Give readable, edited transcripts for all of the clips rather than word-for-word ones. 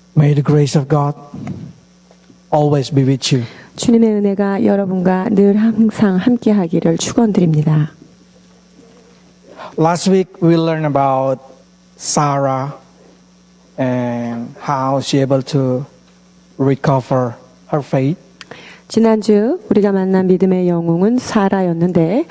May the grace of God always be with you. 주님의 은혜가 여러분과 늘 항상 함께하기를 축원드립니다. Last week we learned about Sarah and how she able to recover her faith. 지난주 우리가 만난 믿음의 영웅은 사라였는데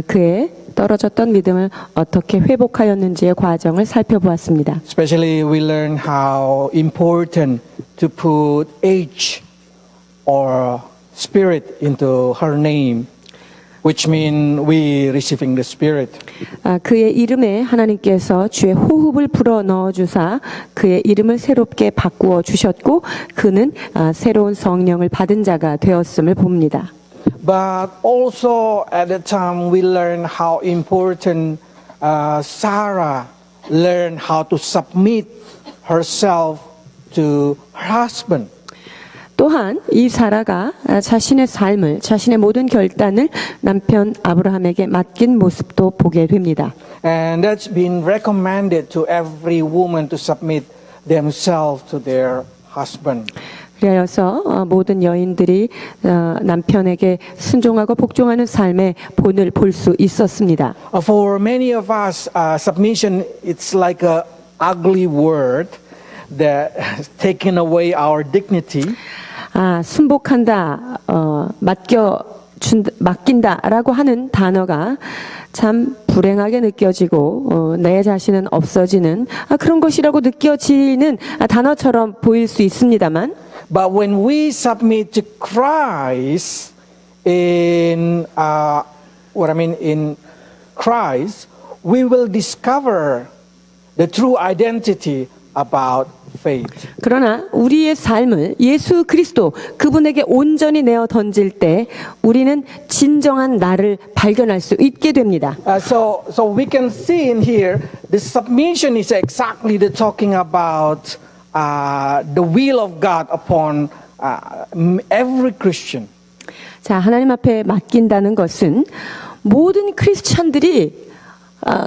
그의 떨어졌던 믿음을 어떻게 회복하였는지의 과정을 살펴보았습니다. Especially we learned how important to put age or spirit into her name, which means we receiving the spirit. 그의 이름에 하나님께서 주의 호흡을 불어 넣어 주사 그의 이름을 새롭게 바꾸어 주셨고 그는 새로운 성령을 받은 자가 되었음을 봅니다. But also at that time we learned how important Sarah learned how to submit herself to her husband. 또한 이 사라가 자신의 삶을 자신의 모든 결단을 남편 아브라함에게 맡긴 모습도 보게 됩니다. And that's been recommended to every woman to submit themselves to their husband. 그래서 모든 여인들이 남편에게 순종하고 복종하는 삶의 본을 볼 수 있었습니다. For many of us, submission it's like a ugly word that has taken away our dignity. 순복한다, 맡긴다라고 하는 단어가 참 불행하게 느껴지고 내 자신은 없어지는 그런 것이라고 느껴지는 단어처럼 보일 수 있습니다만 But when we submit to Christ in Christ, we will discover the true identity about faith. 그러나 우리의 삶을 예수 그리스도 그분에게 온전히 내어 던질 때 우리는 진정한 나를 발견할 수 있게 됩니다. So we can see in here the submission is exactly the talking about the will of God upon every Christian. 자, 하나님 앞에 맡긴다는 것은 모든 크리스찬들이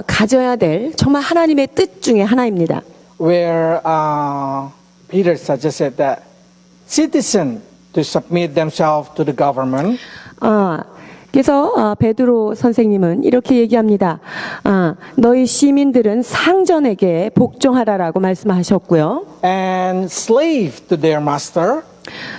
가져야 될 정말 하나님의 뜻 중에 하나입니다. Where Peter suggested that citizens to submit themselves to the government. 그래서 베드로 선생님은 이렇게 얘기합니다. 너희 시민들은 상전에게 복종하라라고 말씀하셨고요. And slave to their master.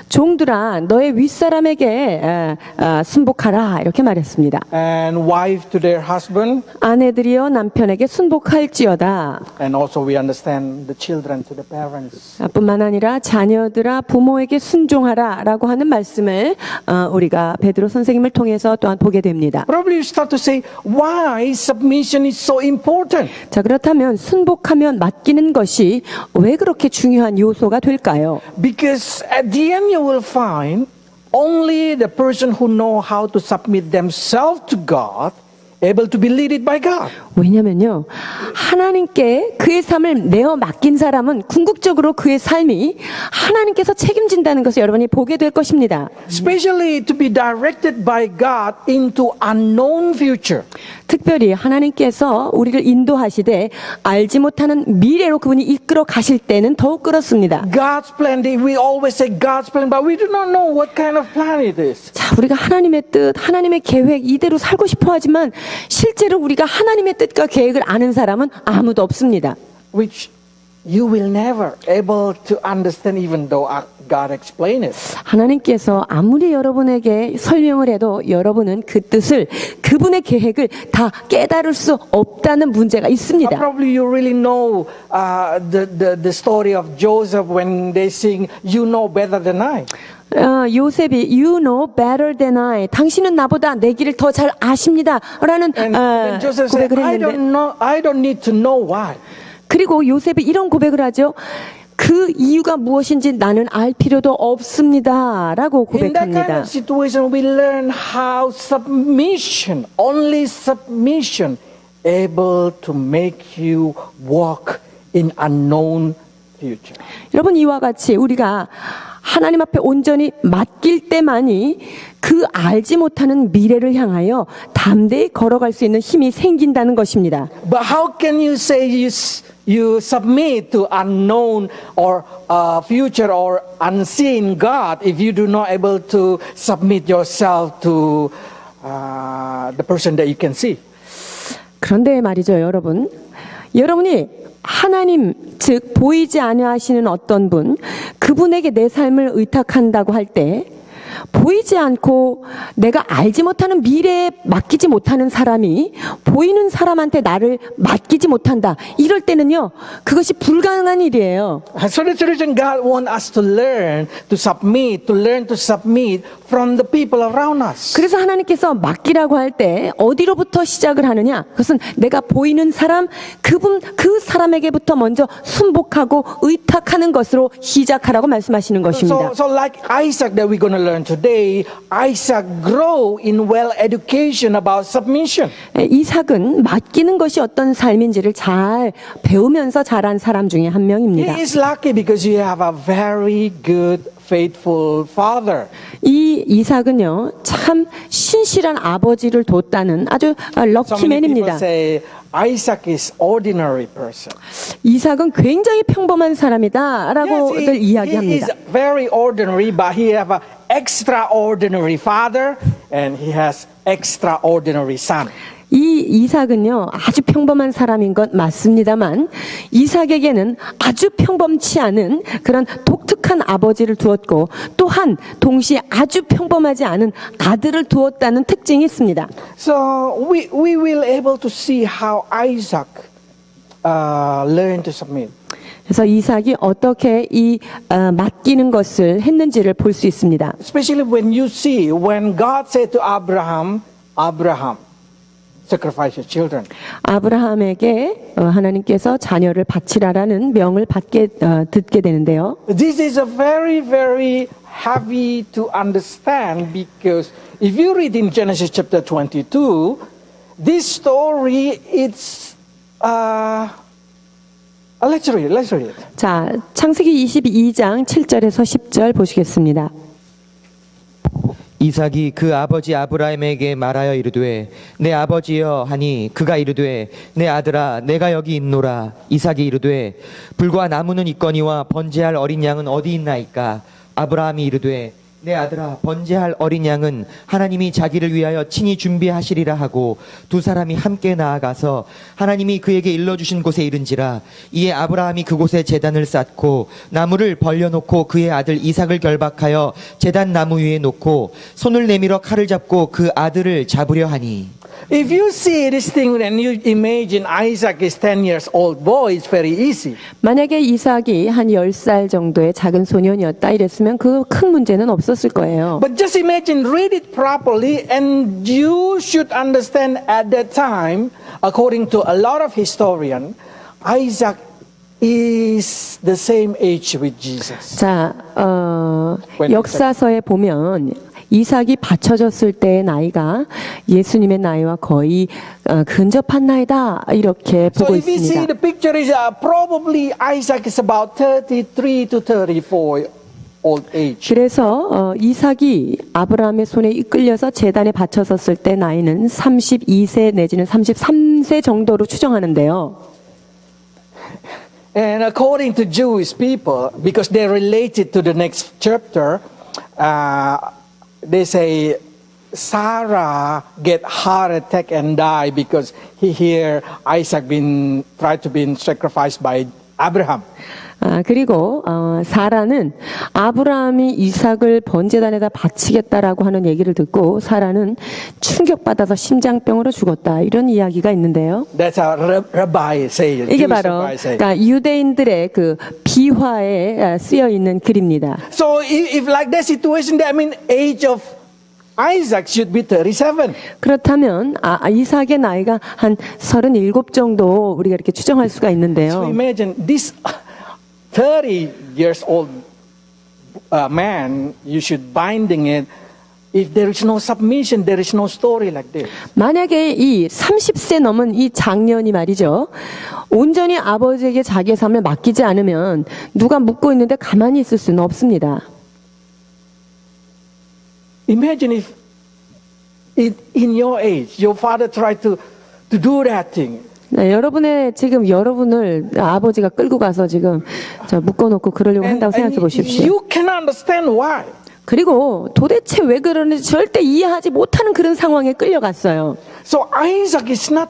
종들아 너의 윗사람에게 순복하라 이렇게 말했습니다. And wife to their husband. 아내들이여 남편에게 순복할지어다. And also we understand the children to the parents. 뿐만 아니라 자녀들아 부모에게 순종하라라고 하는 말씀을 우리가 베드로 선생님을 통해서 또한 보게 됩니다. Probably you start to say why submission is so important. 자, 그렇다면 순복하면 맡기는 것이 왜 그렇게 중요한 요소가 될까요? Because at the end you will find only the person who know how to submit themselves to God able to be led by God. 왜냐면요, 하나님께 그의 삶을 내어 맡긴 사람은 궁극적으로 그의 삶이 하나님께서 책임진다는 것을 여러분이 보게 될 것입니다. Especially to be directed by God into unknown future. 특별히 하나님께서 우리를 인도하시되 알지 못하는 미래로 그분이 이끌어 가실 때는 더욱 그렇습니다. God's plan, we always say God's plan, but we do not know what kind of plan it is. 자, 우리가 하나님의 뜻, 하나님의 계획 이대로 살고 싶어 하지만 실제로 우리가 하나님의 뜻과 계획을 아는 사람은 아무도 없습니다. Which you will never able to understand even though God explained it. 하나님께서 아무리 여러분에게 설명을 해도 여러분은 그 뜻을 그분의 계획을 다 깨달을 수 없다는 문제가 있습니다. Probably you really know the story of Joseph when they sing "You know better than I." 요셉이 You know better than I. 당신은 나보다 내 길을 더 잘 아십니다. 라는 And Joseph said, 고백을 했는데 I don't need to know why. 그리고 요셉이 이런 고백을 하죠. 그 이유가 무엇인지 나는 알 필요도 없습니다. 라고 In that kind 고백합니다. of situation, we learn how submission, only submission, able to make you walk in unknown future. 여러분 이와 같이 우리가 하나님 앞에 온전히 맡길 때만이 그 알지 못하는 미래를 향하여 담대히 걸어갈 수 있는 힘이 생긴다는 것입니다. But how can you say you submit to unknown or future or unseen God if you do not able to submit yourself to the person that you can see? 그런데 말이죠, 여러분. 여러분이 하나님, 즉 보이지 아니하시는 어떤 분, 그분에게 내 삶을 의탁한다고 할 때 보이지 않고 내가 알지 못하는 미래에 맡기지 못하는 사람이 보이는 사람한테 나를 맡기지 못한다. 이럴 때는요, 그것이 불가능한 일이에요. So that's the reason God wants us to learn to submit from the people around us. 그래서 하나님께서 맡기라고 할 때 어디로부터 시작을 하느냐? 그것은 내가 보이는 사람, 그 사람에게부터 먼저 순복하고 의탁하는 것으로 시작하라고 말씀하시는 것입니다. So like Isaac that we're going to learn today, Isaac grow in well education about submission. 이삭은 맡기는 것이 어떤 삶인지를 잘 배우면서 자란 사람 중에 한 명입니다. He is lucky because you have a very good, faithful father. 이 이삭은요, 참 신실한 아버지를 뒀다는 아주 So many people 럭키맨입니다. say Isaac is ordinary person. 이삭은 굉장히 평범한 사람이다라고들 he is 이야기합니다. very ordinary, but he have a extraordinary father and he has extraordinary son. 이 이삭은요, 아주 평범한 사람인 것 맞습니다만 이삭에게는 아주 평범치 않은 그런 독특한 아버지를 두었고 또한 동시에 아주 평범하지 않은 아들을 두었다는 특징이 있습니다. So we will able to see how Isaac learned to submit. 그래서 이삭이 어떻게 이 맡기는 것을 했는지를 볼 수 있습니다. Especially when you see when God said to Abraham, sacrifice your children. 아브라함에게 하나님께서 자녀를 바치라라는 명을 듣게 되는데요. This is a very, very heavy to understand because if you read in Genesis chapter 22, this story it's let's read it. 자, 창세기 22장 7절에서 10절 보시겠습니다. 이삭이 그 아버지 아브라함에게 말하여 이르되 내 아버지여 하니 그가 이르되 내 아들아 내가 여기 있노라. 이삭이 이르되 불과 나무는 있거니와 번제할 어린 양은 어디 있나이까. 아브라함이 이르되 내 아들아 번제할 어린 양은 하나님이 자기를 위하여 친히 준비하시리라 하고 두 사람이 함께 나아가서 하나님이 그에게 일러주신 곳에 이른지라. 이에 아브라함이 그곳에 제단을 쌓고 나무를 벌려놓고 그의 아들 이삭을 결박하여 제단 나무 위에 놓고 손을 내밀어 칼을 잡고 그 아들을 잡으려 하니. If you see this thing and you imagine Isaac is 10 years old boy, it's very easy. 만약에 이삭이 한 10살 정도의 작은 소년이었다 이랬으면 그 큰 문제는 없었을 거예요. But just imagine, read it properly, and you should understand at that time, according to a lot of historians, Isaac is the same age with Jesus. 자, 역사서에 보면 이삭이 바쳐졌을 때의 나이가 예수님의 나이와 거의 근접한 나이다 이렇게 So 보고 if you see 있습니다. the picture is probably Isaac is about 33 to 34 old age. 그래서 이삭이 아브라함의 손에 이끌려서 제단에 바쳐섰을 때 나이는 32세 내지는 33세 정도로 추정하는데요. And according to Jewish people, because they're related to the next chapter, they say Sarah get heart attack and die because he hear Isaac tried to be sacrificed by Abraham. 그리고 사라는 아브라함이 이삭을 번제단에다 바치겠다라고 하는 얘기를 듣고 사라는 충격받아서 심장병으로 죽었다 이런 이야기가 있는데요. That's how Rabbi say. 이게 Jewish 바로 rabbi say. 그러니까 유대인들의 그 비화에 쓰여 있는 글입니다. So if like that situation, that mean age of Isaac should be 37. 그렇다면 이삭의 나이가 한 37 정도 우리가 이렇게 추정할 수가 So 있는데요. imagine this 30 years old man, you should binding it. If there is no submission, there is no story like this. 만약에 이 30세 넘은 이 장년이 말이죠. 온전히 아버지에게 자기의 삶을 맡기지 않으면 누가 묻고 있는데 가만히 있을 수는 없습니다. Imagine if in your age, your father tried to do that thing. 네, 여러분을 아버지가 끌고 가서 지금 묶어놓고 그러려고 한다고 생각해 보십시오. You cannot understand why. 그리고 도대체 왜 그러는지 절대 이해하지 못하는 그런 상황에 끌려갔어요. So Isaac is not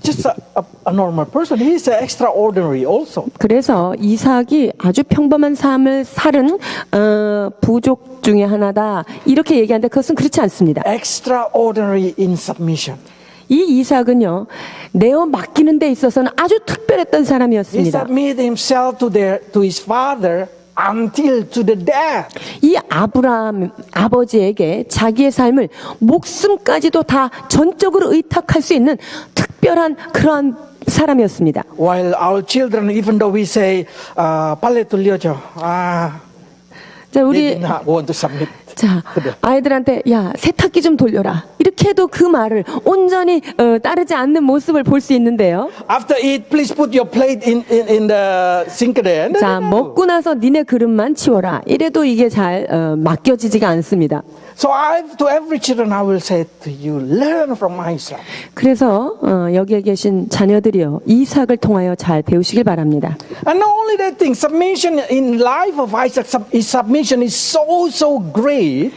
just a normal person. He is extraordinary also. 그래서 이삭이 아주 평범한 삶을 살은 부족 중에 하나다 이렇게 얘기하는데 그것은 그렇지 않습니다. Extraordinary in submission. 이 이삭은요 내어 맡기는 데 있어서는 아주 특별했던 He 사람이었습니다. submitted himself to his father until to the death. 이 아브라함 아버지에게 자기의 삶을 목숨까지도 다 전적으로 의탁할 수 있는 특별한 그러한 사람이었습니다. While our children, even though we say, 빨래 돌려줘. 자, They 우리 did not want to submit. 자, 아이들한테 야 세탁기 좀 돌려라 이렇게 해도 그 말을 온전히 따르지 않는 모습을 볼 수 있는데요. After eat, please put your plate in the sink there. No, 자, no, no. 먹고 나서 니네 그릇만 치워라 이래도 이게 잘 맡겨지지가 않습니다. So to every children, I will say to you, learn from Isaac. 그래서 여기에 계신 자녀들이요 이삭을 통하여 잘 배우시길 바랍니다. And not only that thing, submission in life of Isaac, his submission is so great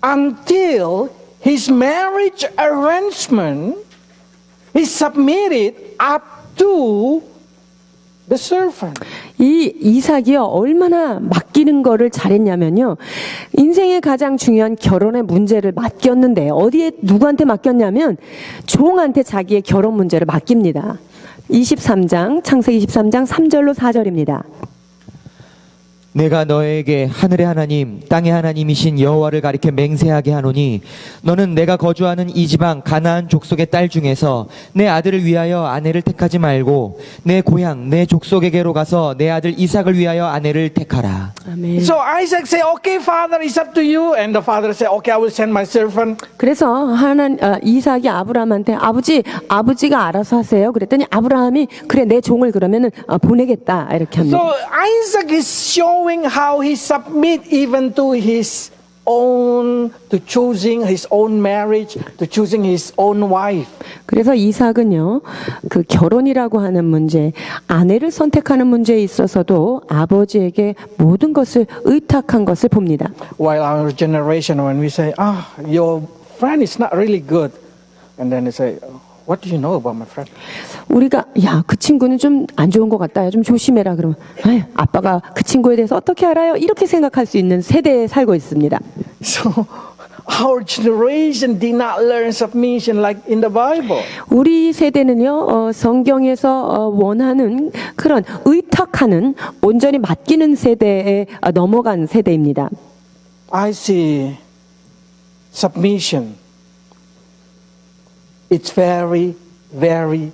until his marriage arrangement, he submitted up to the servant. 이 이삭이요 얼마나 맡기는 거를 잘했냐면요 인생의 가장 중요한 결혼의 문제를 맡겼는데 어디에 누구한테 맡겼냐면 종한테 자기의 결혼 문제를 맡깁니다. 23장 창세기 23장 3절로 4절입니다. 내가 너에게 하늘의 하나님 땅의 하나님이신 여호와를 가리켜 맹세하게 하노니 너는 내가 거주하는 이 지방 가나안 족속의 딸 중에서 내 아들을 위하여 아내를 택하지 말고 내 고향 내 족속에게로 가서 내 아들 이삭을 위하여 아내를 택하라. 아멘. So Isaac say, okay, father, it's up to you. And the father say, okay, I will send my servant. 그래서 이삭이 아브라함한테 아버지가 알아서 하세요. 그랬더니 아브라함이 그래 내 종을 그러면은 보내겠다 이렇게 합니다. So Isaac is showing how he submit even to his own, to choosing his own marriage, to choosing his own wife. 그래서 이삭은요, 그 결혼이라고 하는 문제, 아내를 선택하는 문제에 있어서도 아버지에게 모든 것을 의탁한 것을 봅니다. While our generation, when we say, your friend is not really good, and then they say, what do you know about my friend? 우리가 야, 그 친구는 좀 안 좋은 것 같다. 좀 조심해라. 그러면 아빠가 그 친구에 대해서 어떻게 알아요? 이렇게 생각할 수 있는 세대에 살고 있습니다. So our generation did not learn submission like in the Bible. 우리 세대는요, 성경에서 원하는 그런 의탁하는 온전히 맡기는 세대에 넘어간 세대입니다. I see submission. It's very, very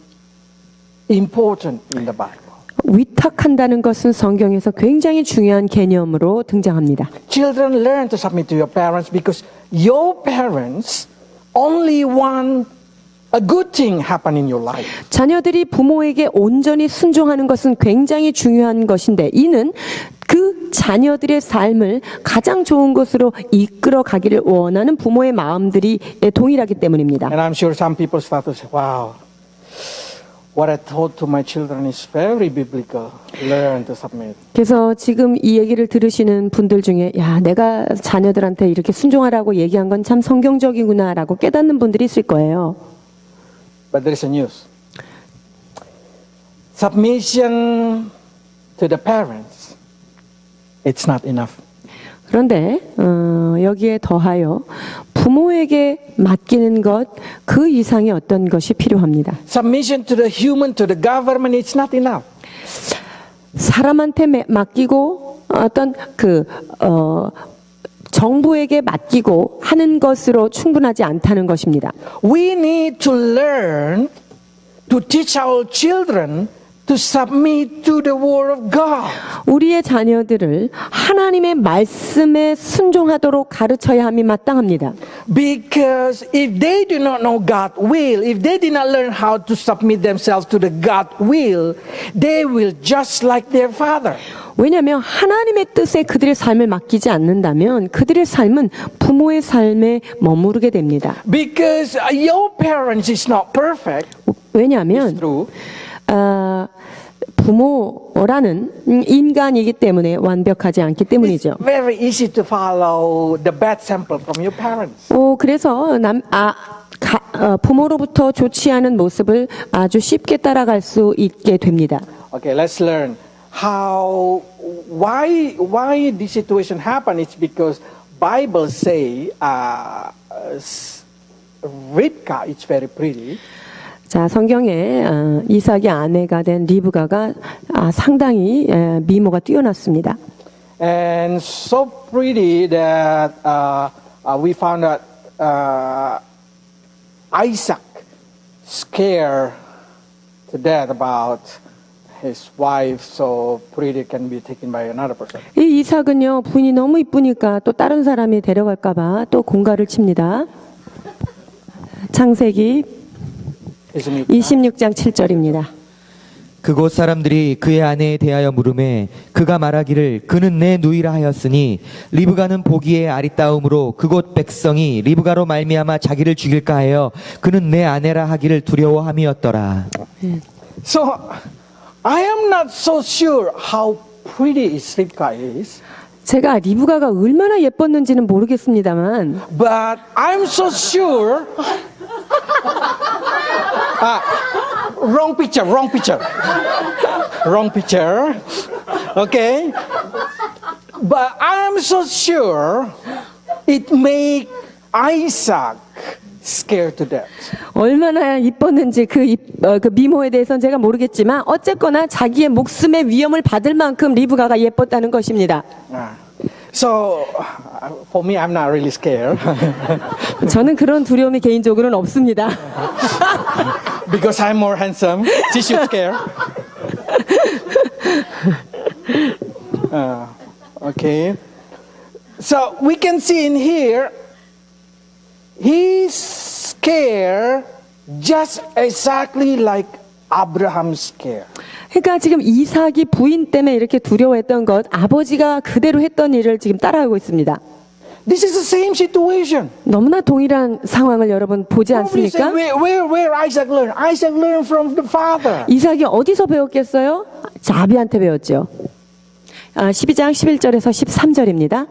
important in the Bible. 위탁한다는 것은 성경에서 굉장히 중요한 개념으로 등장합니다. Children learn to submit to your parents because your parents only want a good thing happen in your life. 자녀들이 부모에게 온전히 순종하는 것은 굉장히 중요한 것인데 이는 그 자녀들의 삶을 가장 좋은 것으로 이끌어 가기를 원하는 부모의 마음들이 동일하기 때문입니다. And I'm sure some people start to say, wow, what I taught to my children is very biblical. Learn to submit. 그래서 지금 이 얘기를 들으시는 분들 중에 야, 내가 자녀들한테 이렇게 순종하라고 얘기한 건 참 성경적이구나라고 깨닫는 분들이 있을 거예요. But there is a news. Submission to the parents, it's not enough. 그런데 여기에 더하여 부모에게 맡기는 것 그 이상의 어떤 것이 필요합니다. Submission to the human, to the government, it's not enough. 사람한테 맡기고 어떤 정부에게 맡기고 하는 것으로 충분하지 않다는 것입니다. We need to learn to teach our children to submit to the word of God. 우리의 자녀들을 하나님의 말씀에 순종하도록 가르쳐야 함이 마땅합니다. Because if they do not know God's will, if they did not learn how to submit themselves to the God will, they will just like their father. 왜냐하면 하나님의 뜻에 그들의 삶을 맡기지 않는다면 그들의 삶은 부모의 삶에 머무르게 됩니다. Because your parents is not perfect. 왜냐하면 True. 부모라는 인간이기 때문에 완벽하지 않기 때문이죠. It's very easy to follow the bad sample from your parents. 그래서 부모로부터 좋지 않은 모습을 아주 쉽게 따라갈 수 있게 됩니다. Okay, let's learn why this situation happened. It's because Bible say Rivka is very pretty. 자, 성경에 이삭의 아내가 된 리브가가 상당히 미모가 뛰어났습니다. And so pretty that we found that Isaac scared to death about his wife so pretty can be taken by another person. 이 이삭은요, 부인이 너무 이쁘니까 또 다른 사람이 데려갈까봐 또 공갈을 칩니다. 창세기 26장 7절입니다. 그곳 사람들이 그의 아내에 대하여 물으매 그가 말하기를 그는 내 누이라 하였으니 리브가는 보기에 아리따움으로 그곳 백성이 리브가로 말미암아 자기를 죽일까 하여 그는 내 아내라 하기를 두려워함이었더라. So I am not so sure how pretty Rivka is, 제가 리브가가 얼마나 예뻤는지는 모르겠습니다만 but I'm so sure. Wrong picture. Okay, but I'm so sure it make Isaac scared to death. 얼마나 이뻤는지 그 미모에 대해서는 제가 모르겠지만 어쨌거나 자기의 목숨의 위험을 받을 만큼 리브가가 예뻤다는 것입니다. So for me, I'm not really scared 저는 그런 두려움이 개인적으로는 없습니다. because I'm more handsome. She should scare. Okay, so we can see in here, he's scared just exactly like Abraham's scared. 그러니까 지금 이삭이 부인 때문에 이렇게 두려워했던 것, 아버지가 그대로 했던 일을 지금 따라하고 있습니다. This is the same situation. 너무나 동일한 상황을 여러분 보지 Probably say, 않습니까? where Isaac learned? Isaac learned from the father. 이삭이 어디서 배웠겠어요? 자비한테 배웠죠. 12장 11절에서 13절입니다.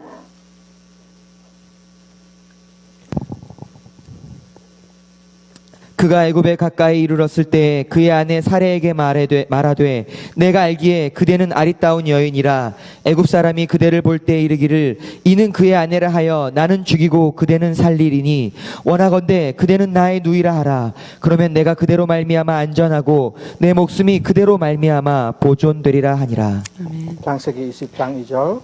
그가 애굽에 가까이 이르렀을 때 그의 아내 사레에게 말하되 내가 알기에 그대는 아리따운 여인이라 애굽 사람이 그대를 볼 때 이르기를 이는 그의 아내라 하여 나는 죽이고 그대는 살리리니 원하건대 그대는 나의 누이라 하라. 그러면 내가 그대로 말미암아 안전하고 내 목숨이 그대로 말미암아 보존되리라 하니라. 창세기 20장 2절.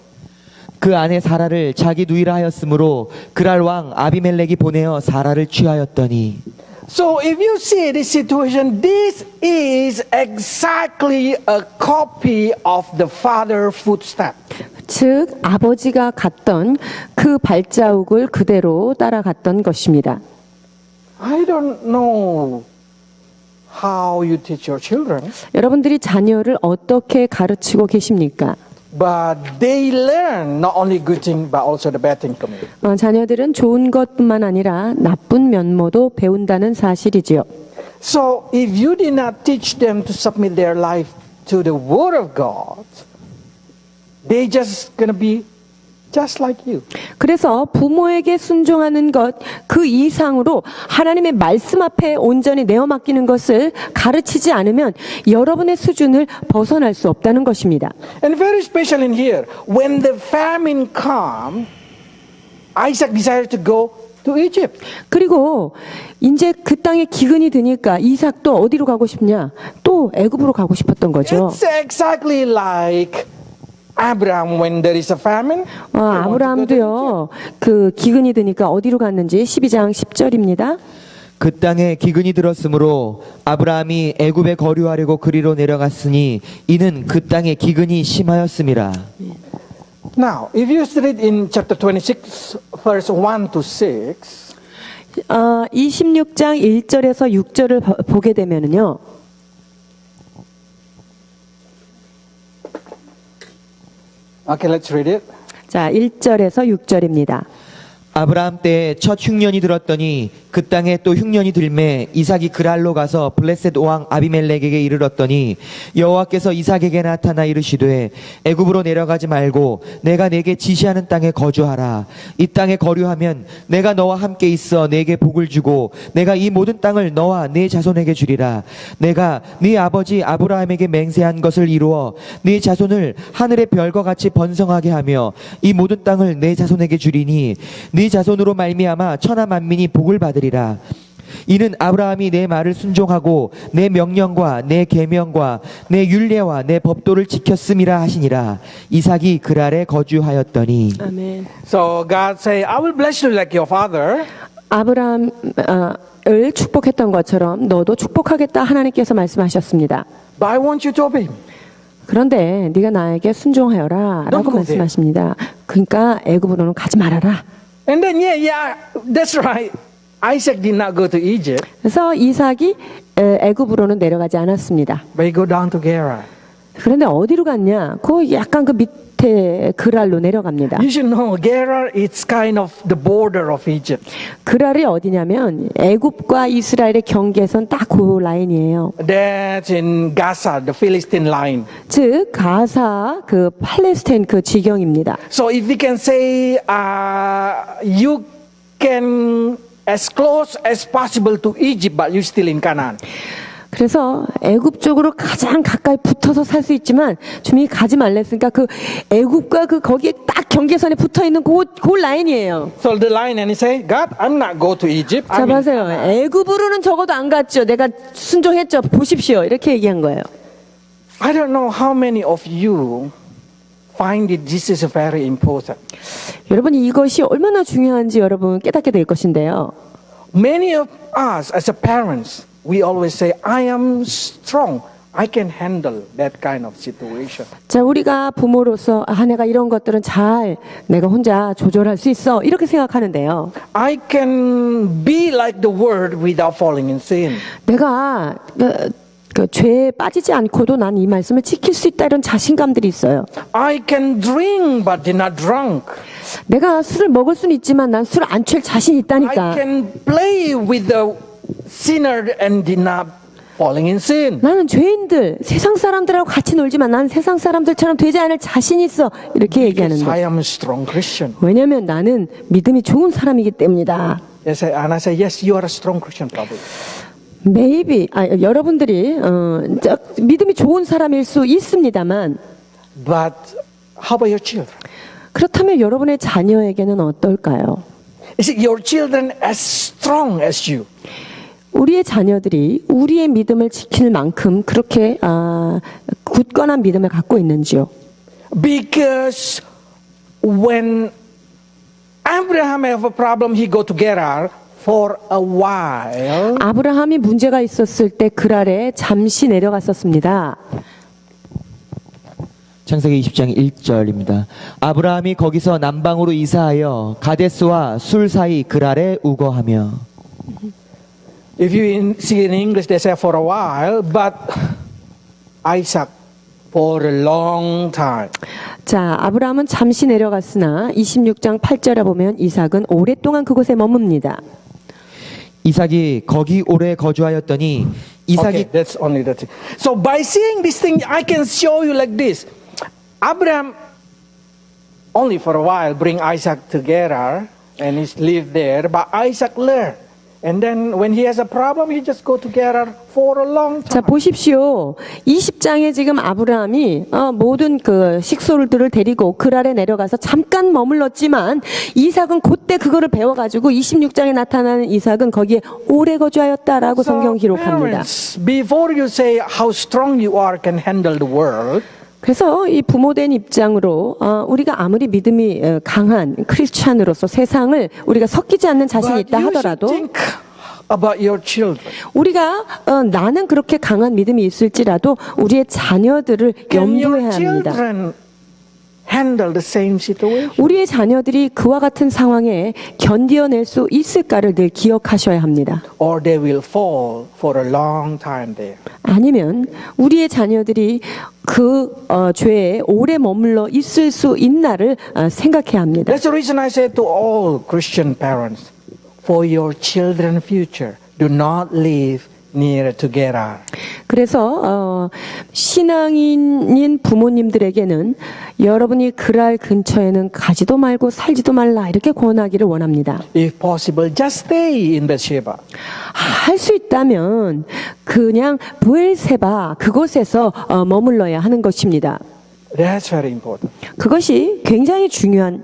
그 아내 사라를 자기 누이라 하였으므로 그랄 왕 아비멜렉이 보내어 사라를 취하였더니. So if you see this situation, this is exactly a copy of the father's footstep. 즉 아버지가 갔던 그 발자국을 그대로 따라갔던 것입니다. I don't know how you teach your children, 여러분들이 자녀를 어떻게 가르치고 계십니까? but they learn not only good thing but also the bad thing from you. 자녀들은 좋은 것뿐만 아니라 나쁜 면모도 배운다는 사실이지요. So if you did not teach them to submit their life to the Word of God, they just gonna be just like you. 그래서 부모에게 순종하는 것 그 이상으로 하나님의 말씀 앞에 온전히 내어 맡기는 것을 가르치지 않으면 여러분의 수준을 벗어날 수 없다는 것입니다. And very special in here, when the famine come, Isaac decided to go to Egypt. 그리고 이제 그 땅에 기근이 드니까 이삭도 어디로 가고 싶냐? 또 애굽으로 가고 싶었던 거죠. It's exactly like Abraham when there is a famine. 아브라함도요. 그 기근이 드니까 어디로 갔는지 12장 10절입니다. 그 땅에 기근이 들었으므로 아브라함이 애굽에 거류하려고 그리로 내려갔으니 이는 그 땅에 기근이 심하였음이라. Now, if you read in chapter 26, verse 1 to 6, 26장 1절에서 6절을 보게 되면은요. okay, let's read it. 자, 1절에서 6절입니다. 아브라함 때에 첫 흉년이 들었더니 그 땅에 또 흉년이 들매 이삭이 그랄로 가서 블레셋 왕 아비멜렉에게 이르렀더니 여호와께서 이삭에게 나타나 이르시되 애굽으로 내려가지 말고 내가 내게 지시하는 땅에 거주하라. 이 땅에 거류하면 내가 너와 함께 있어 내게 복을 주고 내가 이 모든 땅을 너와 네 자손에게 주리라. 내가 네 아버지 아브라함에게 맹세한 것을 이루어 네 자손을 하늘의 별과 같이 번성하게 하며 이 모든 땅을 네 자손에게 주리니 네 자손으로 말미암아 천하 만민이 복을 받으리라. 이는 아브라함이 내 말을 순종하고 내 명령과 내 계명과 내 율례와 내 법도를 지켰음이라 하시니라. 이삭이 그랄에 거주하였더니. 아멘. So God say, I will bless you like your father. 아브라함을 축복했던 것처럼 너도 축복하겠다 하나님께서 말씀하셨습니다. But I want you to obey him. 그런데 네가 나에게 순종하여라 라고 Don't go 말씀하십니다. 그러니까 애굽으로는 가지 말아라. And then, yeah, that's right. Isaac did not go to Egypt, 그래서 이삭이 애굽으로는 내려가지 않았습니다. but he go down to Gerar. 그런데 어디로 갔냐? 그 약간 그 밑에 그랄로 내려갑니다. You should know, Gerar is kind of the border of Egypt. 그랄이 어디냐면 애굽과 이스라엘의 경계선 딱 그 라인이에요. That's in Gaza, the Philistine line. 즉 가사 그 팔레스타인 그 지경입니다. So if we can say, you can as close as possible to Egypt, but you're still in Canaan. 그래서 애굽 쪽으로 가장 가까이 붙어서 살 수 있지만 주민이 가지 말랬으니까 그 애굽과 그 거기에 딱 경계선에 붙어 있는 그 라인이에요. So the line and he say, God, I'm not go to Egypt. 자, I'm in 보세요. 애굽으로는 적어도 안 갔죠. 내가 순종했죠. 보십시오. 이렇게 얘기한 거예요. I don't know how many of you find it this is very important. 여러분 이것이 얼마나 중요한지 여러분 깨닫게 될 것인데요. Many of us as a parents, we always say, I am strong. I can handle that kind of situation. 자, 우리가 부모로서 내가 이런 것들은 잘 내가 혼자 조절할 수 있어. 이렇게 생각하는데요. I can be like the word without falling in sin. 내가 그 죄에 빠지지 않고도 난 이 말씀을 지킬 수 있다 이런 자신감들이 있어요. I can drink but did not drunk. 내가 술을 먹을 수는 있지만 난 술 안 취할 자신이 I 있다니까. can play with the sinner and did not falling in sin. 나는 죄인들, 세상 사람들하고 같이 놀지만 난 세상 사람들처럼 되지 않을 자신이 있어. 이렇게 얘기하는 Because I 거예요. am a strong Christian. 왜냐하면 나는 믿음이 좋은 사람이기 때문이다. Yes, and I say, yes, you are a strong Christian, probably. Maybe 여러분들이 믿음이 좋은 사람일 수 있습니다만 But how about your children? 그렇다면 여러분의 자녀에게는 어떨까요? Is it your children as strong as you? 우리의 자녀들이 우리의 믿음을 지킬 만큼 그렇게 굳건한 믿음을 갖고 있는지요? Because when Abraham have a problem, he go to Gerar for a while. 아브라함이 문제가 있었을 때 그랄에 잠시 내려갔었습니다. 창세기 20장 1절입니다. 아브라함이 거기서 남방으로 이사하여 가데스와 술 사이 그랄에 우거하며. If you see in English, they say for a while, but Isaac for a long time. 자, 아브라함은 잠시 내려갔으나 26장 8절에 보면 이삭은 오랫동안 그곳에 머뭅니다. 이삭이 거기 오래 거주하였더니 이삭이 Okay, that's only the thing. So by seeing this thing, I can show you like this. Abraham only for a while bring Isaac to Gerar and he live there, but Isaac learned. And then when he has a problem, he just go to Gerar for a long 자, time. 보십시오. 20장에 지금 아브라함이 모든 그 식솔들을 데리고 그랄에 내려가서 잠깐 머물렀지만 이삭은 그때 그거를 배워가지고 26장에 나타나는 이삭은 거기에 오래 거주하였다라고 성경 기록합니다. parents, before you say how strong you are can handle the world, 그래서 이 부모된 입장으로 우리가 아무리 믿음이 강한 크리스찬으로서 세상을 우리가 섞이지 않는 자신이 but 있다 you 하더라도 should think about your children. 우리가 나는 그렇게 강한 믿음이 있을지라도 우리의 자녀들을 Can your 염두해야 합니다. children handle the same situation? 우리의 자녀들이 그와 같은 상황에 견뎌낼 수 있을까를 늘 기억하셔야 합니다. Or they will fall for a long time there. 아니면 우리의 자녀들이 그 죄에 오래 머물러 있을 수 있나를 생각해야 합니다. That's the reason I say to all Christian parents, for your children's future, do not live near to Gerar. 그래서 신앙인인 부모님들에게는 여러분이 그랄 근처에는 가지도 말고 살지도 말라 이렇게 권하기를 원합니다. If possible, just stay in Beersheba. 할 수 있다면 그냥 부엘세바 그곳에서 머물러야 하는 것입니다. That's very important. 그것이 굉장히 중요한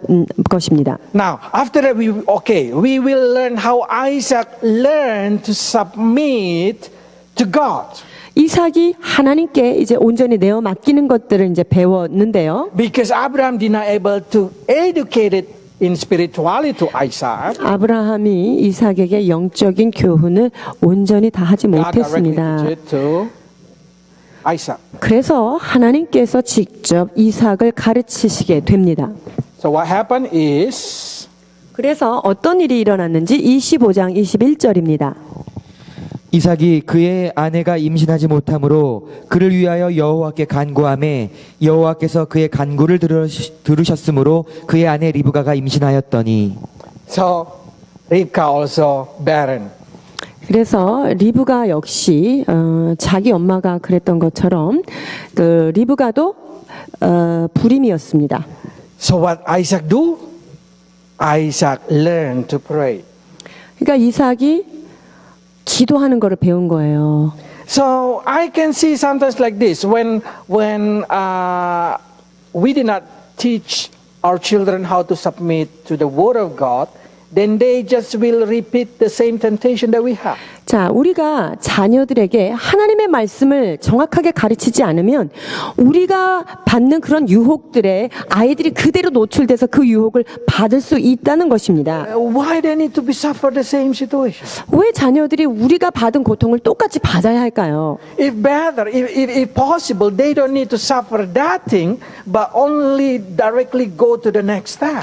것입니다. Now, after that, we will learn how Isaac learned to submit to God. 이삭이 하나님께 이제 온전히 내어 맡기는 것들을 이제 배웠는데요. Because Abraham did not able to educate it in spirituality to Isaac. 아브라함이 이삭에게 영적인 교훈을 온전히 다 하지 God directly 못했습니다. teach it to Isaac. 그래서 하나님께서 직접 이삭을 가르치시게 됩니다. So what happened is 그래서 어떤 일이 일어났는지 25장 21절입니다. 이삭이 그의 아내가 임신하지 못하므로 그를 위하여 여호와께 간구하매 여호와께서 그의 간구를 들으셨으므로 그의 아내 리브가가 임신하였더니 so Rivka also barren. 그래서 리브가 역시 자기 엄마가 그랬던 것처럼 그 리브가도 불임이었습니다. So what Isaac do? Isaac learned to pray. 그러니까 이삭이 기도하는 것을 배운 거예요. So I can see sometimes like this when we did not teach our children how to submit to the word of God, then they just will repeat the same temptation that we have. 자, 우리가 자녀들에게 하나님의 말씀을 정확하게 가르치지 않으면 우리가 받는 그런 유혹들에 아이들이 그대로 노출돼서 그 유혹을 받을 수 있다는 것입니다. Why they need to be suffer the same situation? 왜 자녀들이 우리가 받은 고통을 똑같이 받아야 할까요? If better, if possible, they don't need to suffer that thing, but only directly go to the next step.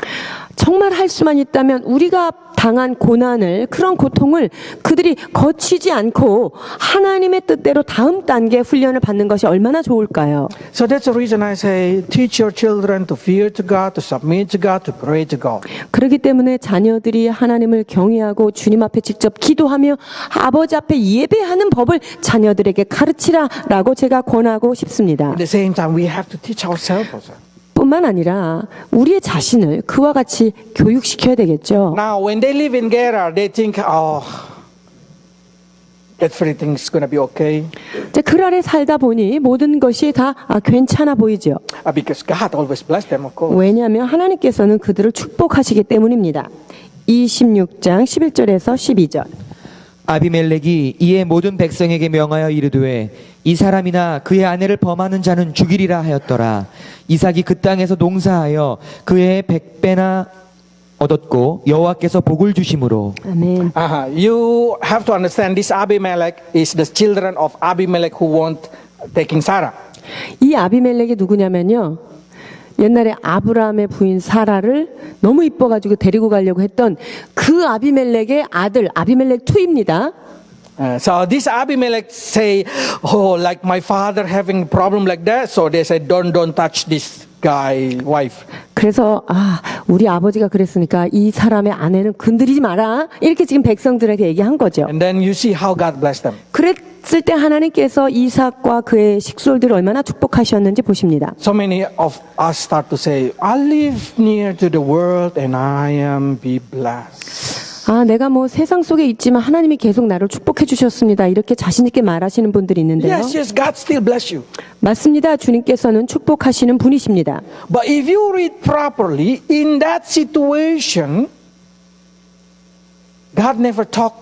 정말 할 수만 있다면 우리가 당한 고난을 그런 고통을 그들이 거치지 않고 하나님의 뜻대로 다음 단계 훈련을 받는 것이 얼마나 좋을까요? So that's the reason I say teach your children to fear to God, to submit to God, to pray to God. 그렇기 때문에 자녀들이 하나님을 경외하고 주님 앞에 직접 기도하며 아버지 앞에 예배하는 법을 자녀들에게 가르치라라고 제가 권하고 싶습니다. At the same time, we have to teach ourselves also. 뿐만 아니라 우리의 자신을 그와 같이 교육시켜야 되겠죠. Now, when they live in Gerar, they think, oh, everything's going to be okay. 이제 그랄에 살다 보니 모든 것이 다 괜찮아 보이죠. Because God always bless them, of course. 왜냐하면 하나님께서는 그들을 축복하시기 때문입니다. 26장 11절에서 12절. 아비멜렉이 이에 모든 백성에게 명하여 이르되 이 사람이나 그의 아내를 범하는 자는 죽이리라 하였더라. 이삭이 그 땅에서 농사하여 그의 100배나 얻었고 여호와께서 복을 주심으로. 아멘. You have to understand this Abimelech is the children of Abimelech who want taking Sarah. 이 아비멜렉이 누구냐면요. 옛날에 아브라함의 부인 사라를 너무 이뻐가지고 데리고 가려고 했던 그 아비멜렉의 아들 아비멜렉 2입니다. So this Abimelech say, oh, like my father having problem like that, so they say, don't touch this guy wife. 그래서 우리 아버지가 그랬으니까 이 사람의 아내는 건드리지 마라 이렇게 지금 백성들에게 얘기한 거죠. And then you see how God blessed them. 그랬을 때 하나님께서 이삭과 그의 식솔들을 얼마나 축복하셨는지 보십니다. So many of us start to say, I live near to the world and I am be blessed. 내가 뭐 세상 속에 있지만 하나님이 계속 나를 축복해 주셨습니다. 이렇게 자신 있게 말하시는 분들이 있는데요. Yes, God still bless you. 맞습니다. 주님께서는 축복하시는 분이십니다. But if you read properly, in that situation, God never talked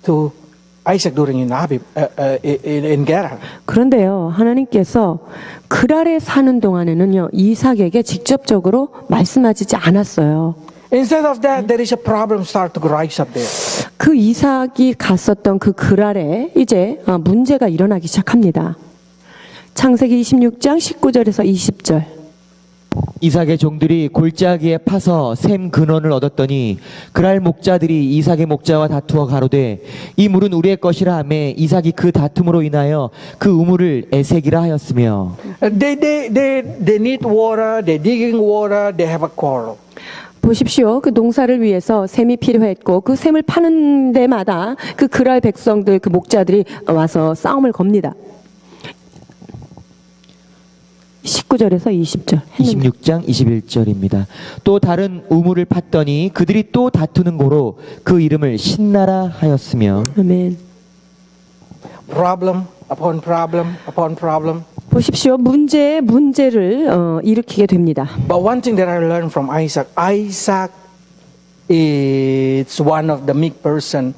to Isaac during in Gerar. 그런데요, 하나님께서 그랄에 사는 동안에는요, 이삭에게 직접적으로 말씀하시지 않았어요. Instead of that, there is a problem start to rise up there. 그 이삭이 갔었던 그 그랄에 이제 문제가 일어나기 시작합니다. 창세기 26장 19절에서 20절. 이삭의 종들이 골짜기에 파서 샘 근원을 얻었더니 그랄 목자들이 이삭의 목자와 다투어 가로되 이 물은 우리의 것이라 하매 이삭이 그 다툼으로 인하여 그 우물을 에색이라 하였으며 They need water, they're digging water, they have a quarrel. 보십시오. 그 농사를 위해서 샘이 필요했고 그 샘을 파는 데마다 그 그랄 백성들, 그 목자들이 와서 싸움을 겁니다. 19절에서 20절. 26장 21절입니다. 또 다른 우물을 팠더니 그들이 또 다투는 고로 그 이름을 신나라 하였으며 아멘. Problem upon problem upon problem. 보십시오. 문제에 문제를 일으키게 됩니다. But one thing that I learned from Isaac, Isaac is one of the meek person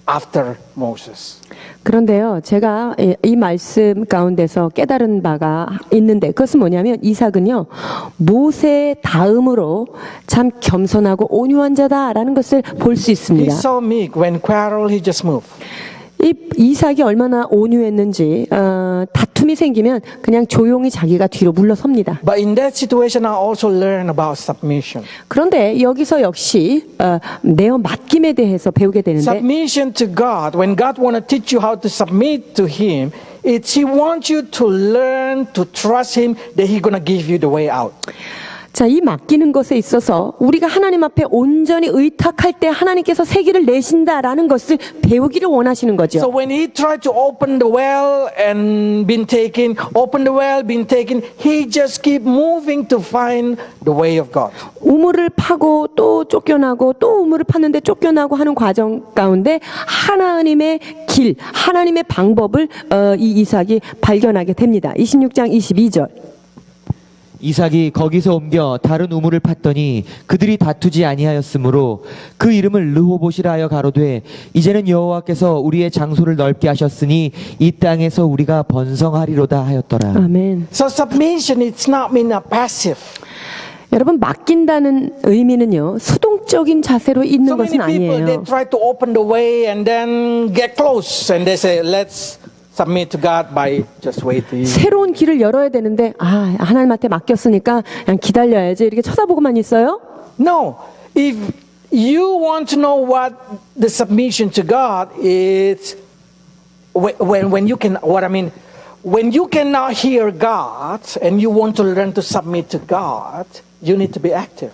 after Moses. 그런데요, 제가 이 말씀 가운데서 깨달은 바가 있는데 그것은 뭐냐면 이삭은요, 모세 다음으로 참 겸손하고 온유한 자다라는 것을 볼 수 있습니다. He's so meek. When quarrel, he just move. 이 이삭이 얼마나 온유했는지 다툼이 생기면 그냥 조용히 자기가 뒤로 물러섭니다. But in that situation, I also learn about submission. 그런데 여기서 역시 내어 맡김에 대해서 배우게 되는데 Submission to God. When God want to teach you how to submit to Him, it's He wants you to learn to trust Him that He's gonna give you the way out. 자, 이 맡기는 것에 있어서 우리가 하나님 앞에 온전히 의탁할 때 하나님께서 세기를 내신다라는 것을 배우기를 원하시는 거죠. So when he tried to open the well and been taken, open the well, been taken, he just keep moving to find the way of God. 우물을 파고 또 쫓겨나고 또 우물을 팠는데 쫓겨나고 하는 과정 가운데 하나님의 길, 하나님의 방법을 이 이삭이 발견하게 됩니다. 26장 22절. 이삭이 거기서 옮겨 다른 우물을 팠더니 그들이 다투지 아니하였으므로 그 이름을 르호봇이라 하여 가로되 이제는 여호와께서 우리의 장소를 넓게 하셨으니 이 땅에서 우리가 번성하리로다 하였더라. 아멘. So submission, it's not mean a passive. 여러분, 맡긴다는 의미는요, 수동적인 자세로 있는 So many 것은 people, they 아니에요. try to open the way and then get close and they say, let's submit to God by just waiting. 새로운 길을 열어야 되는데 하나님한테 맡겼으니까 그냥 기다려야지 이렇게 쳐다보고만 있어요? No. If you want to know what the submission to God is, when you can, what I mean, when you cannot hear God and you want to learn to submit to God, you need to be active.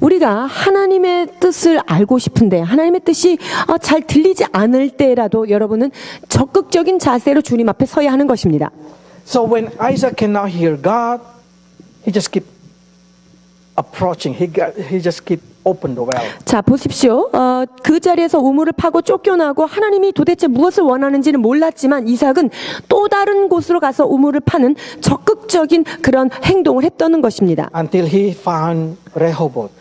우리가 하나님의 뜻을 알고 싶은데 하나님의 뜻이 잘 들리지 않을 때라도 여러분은 적극적인 자세로 주님 앞에 서야 하는 것입니다. So when Isaac cannot hear God, he just keep approaching. He just keep open the well. 자, 보십시오. 그 자리에서 우물을 파고 쫓겨나고 하나님이 도대체 무엇을 원하는지는 몰랐지만 이삭은 또 다른 곳으로 가서 우물을 파는 적극적인 그런 행동을 했다는 것입니다. Until he found Rehoboth.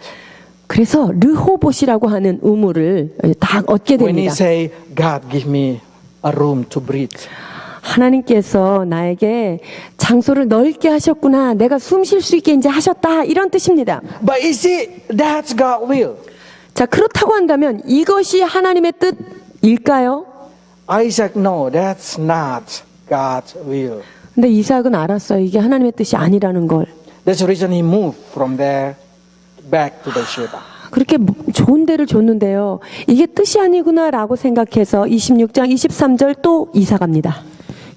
그래서 르호봇이라고 하는 우물을 다 얻게 When he 됩니다. say, God give me a room to breathe. 하나님께서 나에게 장소를 넓게 하셨구나. 내가 숨 쉴 수 있게 이제 하셨다. 이런 뜻입니다. But you see, that's God's will. 자, 그렇다고 한다면 이것이 하나님의 뜻일까요? Isaac, no, that's not God's will. 근데 이삭은 알았어요. 이게 하나님의 뜻이 아니라는 걸. That's the reason he moved from there back to Beersheba. 그렇게 좋은 데를 줬는데요. 이게 뜻이 아니구나라고 생각해서 26장 23절 또 이사 갑니다.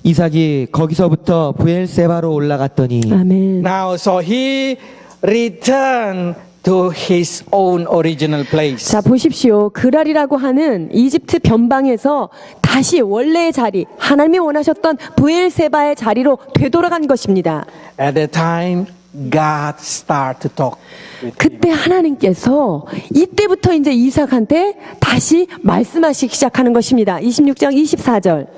이삭이 거기서부터 부엘세바로 올라갔더니 아멘. Now, so he returned to his own original place. 자, 보십시오. 그랄이라고 하는 이집트 변방에서 다시 원래의 자리, 하나님이 원하셨던 부엘세바의 자리로 되돌아간 것입니다. At that time, God started to talk with him. 그때 하나님께서 이때부터 이제 이삭한테 다시 말씀하시기 시작하는 것입니다. 26장 24절.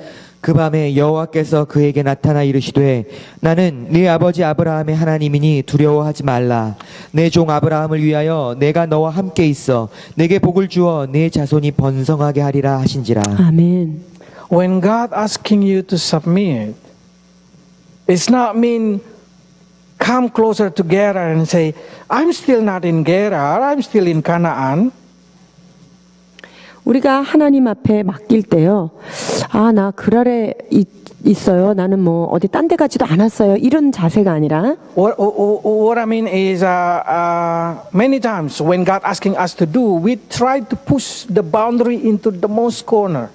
그 밤에 여호와께서 그에게 나타나 이르시되 나는 네 아버지 아브라함의 하나님이니 두려워하지 말라. 내 종 아브라함을 위하여 내가 너와 함께 있어 내게 복을 주어 네 자손이 번성하게 하리라 하신지라. 아멘. When God asking you to submit, it's not mean come closer to Gerar and say, I'm still not in Gerar, I'm still in Canaan. 우리가 하나님 앞에 맡길 때요. 나 그랄에 있어요. 나는 뭐 어디 딴 데 가지도 않았어요. 이런 자세가 아니라 What I mean is, many times when God asking us to do, we try to push the boundary into the most corner.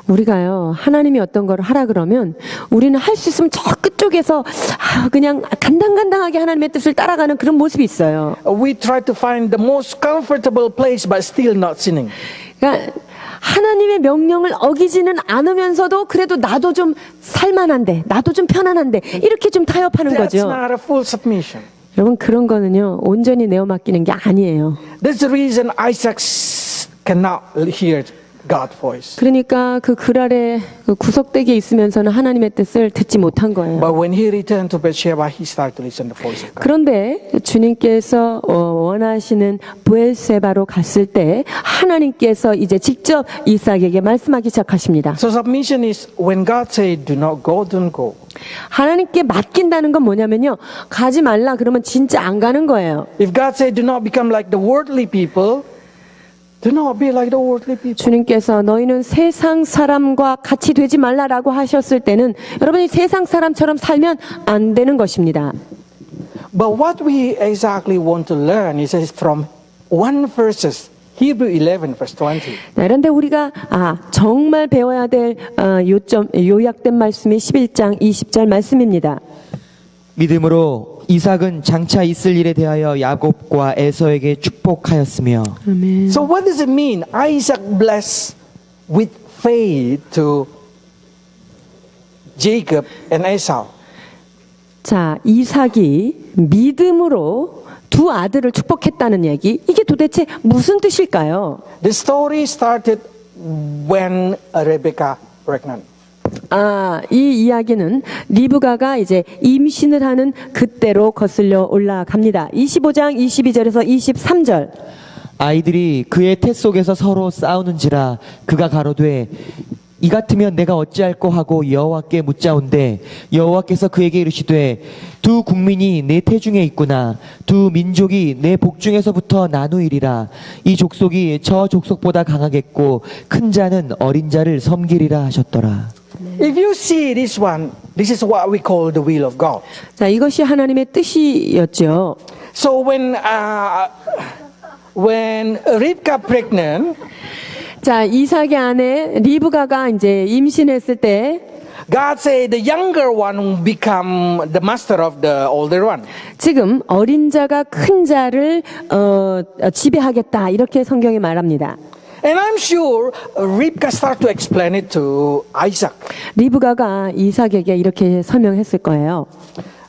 우리가요, 하나님이 어떤 걸 하라 그러면 우리는 할 수 있으면 저 끝쪽에서 그냥 간당간당하게 하나님의 뜻을 따라가는 그런 모습이 있어요. We try to find the most comfortable place but still not sinning. 그러니까 하나님의 명령을 어기지는 않으면서도 그래도 나도 좀 살만한데, 나도 좀 편안한데 이렇게 좀 타협하는 That's 거죠. not a full submission. 여러분 그런 거는요, 온전히 내어 맡기는 게 아니에요. That's the reason Isaac cannot hear God's voice. 그러니까 그 글 아래 그 구석대기에 있으면서는 하나님의 뜻을 듣지 못한 거예요. But when he returned to Bathsheba, he started to listen to the voice of God. 그런데 주님께서 원하시는 브엘세바로 갔을 때 하나님께서 이제 직접 이삭에게 말씀하기 시작하십니다. So submission is when God says, do not go, don't go. 하나님께 맡긴다는 건 뭐냐면요, 가지 말라 그러면 진짜 안 가는 거예요. If God says, do not become like the worldly people, do not be like the worldly people. 주님께서 너희는 세상 사람과 같이 되지 말라라고 하셨을 때는 여러분이 세상 사람처럼 살면 안 되는 것입니다. But what we exactly want to learn is from one verses, Hebrew 11 verse 20. 그런데 우리가 정말 배워야 될 요약된 말씀이 11장 20절 말씀입니다. 믿음으로 이삭은 장차 있을 일에 대하여 야곱과 에서에게 축복하였으며. 아멘. So what does it mean? Isaac blessed with faith to Jacob and Esau. 자, 이삭이 믿음으로 두 아들을 축복했다는 얘기, 이게 도대체 무슨 뜻일까요? The story started when Rebecca pregnant. 이 이야기는 리브가가 이제 임신을 하는 그때로 거슬려 올라갑니다. 25장 22절에서 23절. 아이들이 그의 태 속에서 서로 싸우는지라 그가 가로되 이 같으면 내가 어찌할꼬 하고 여호와께 묻자온대 여호와께서 그에게 이르시되 두 국민이 내 태중에 있구나 두 민족이 내 복중에서부터 나누이리라 이 족속이 저 족속보다 강하겠고 큰 자는 어린 자를 섬기리라 하셨더라. If you see this one, this is what we call the will of God. 자, 이것이 하나님의 뜻이었죠. So when Rivka pregnant, 자, 이삭의 아내 리브가가 이제 임신했을 때 God said the younger one will become the master of the older one. 지금 어린 자가 큰 자를 지배하겠다 이렇게 성경이 말합니다. And I'm sure Rivka started to explain it to Isaac. 리브가가 이삭에게 이렇게 설명했을 거예요.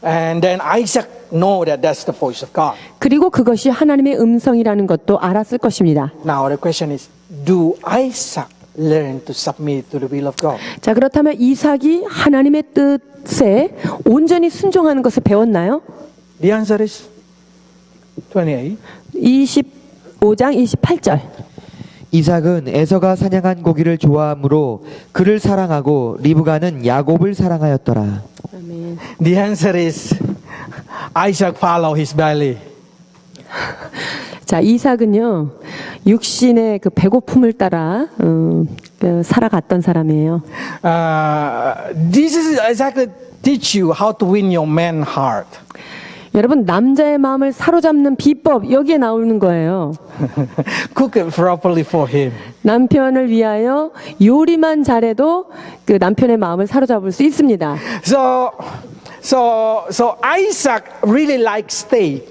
And then Isaac know that that's the voice of God. 그리고 그것이 하나님의 음성이라는 것도 알았을 것입니다. Now the question is, do Isaac learn to submit to the will of God? 자, 그렇다면 이삭이 하나님의 뜻에 온전히 순종하는 것을 배웠나요? The answer is 28. 25장 28절. 이삭은 에서가 사냥한 고기를 좋아하므로 그를 사랑하고 리브가는 야곱을 사랑하였더라. 아멘. The answer is Isaac follow his belly. 자, 이삭은요, 육신의 그 배고픔을 따라 살아갔던 사람이에요. This is exactly teach you how to win your man heart. 여러분, 남자의 마음을 사로잡는 비법 여기에 나오는 거예요. Cook it properly for him. 남편을 위하여 요리만 잘해도 그 남편의 마음을 사로잡을 수 있습니다. So Isaac really likes steak.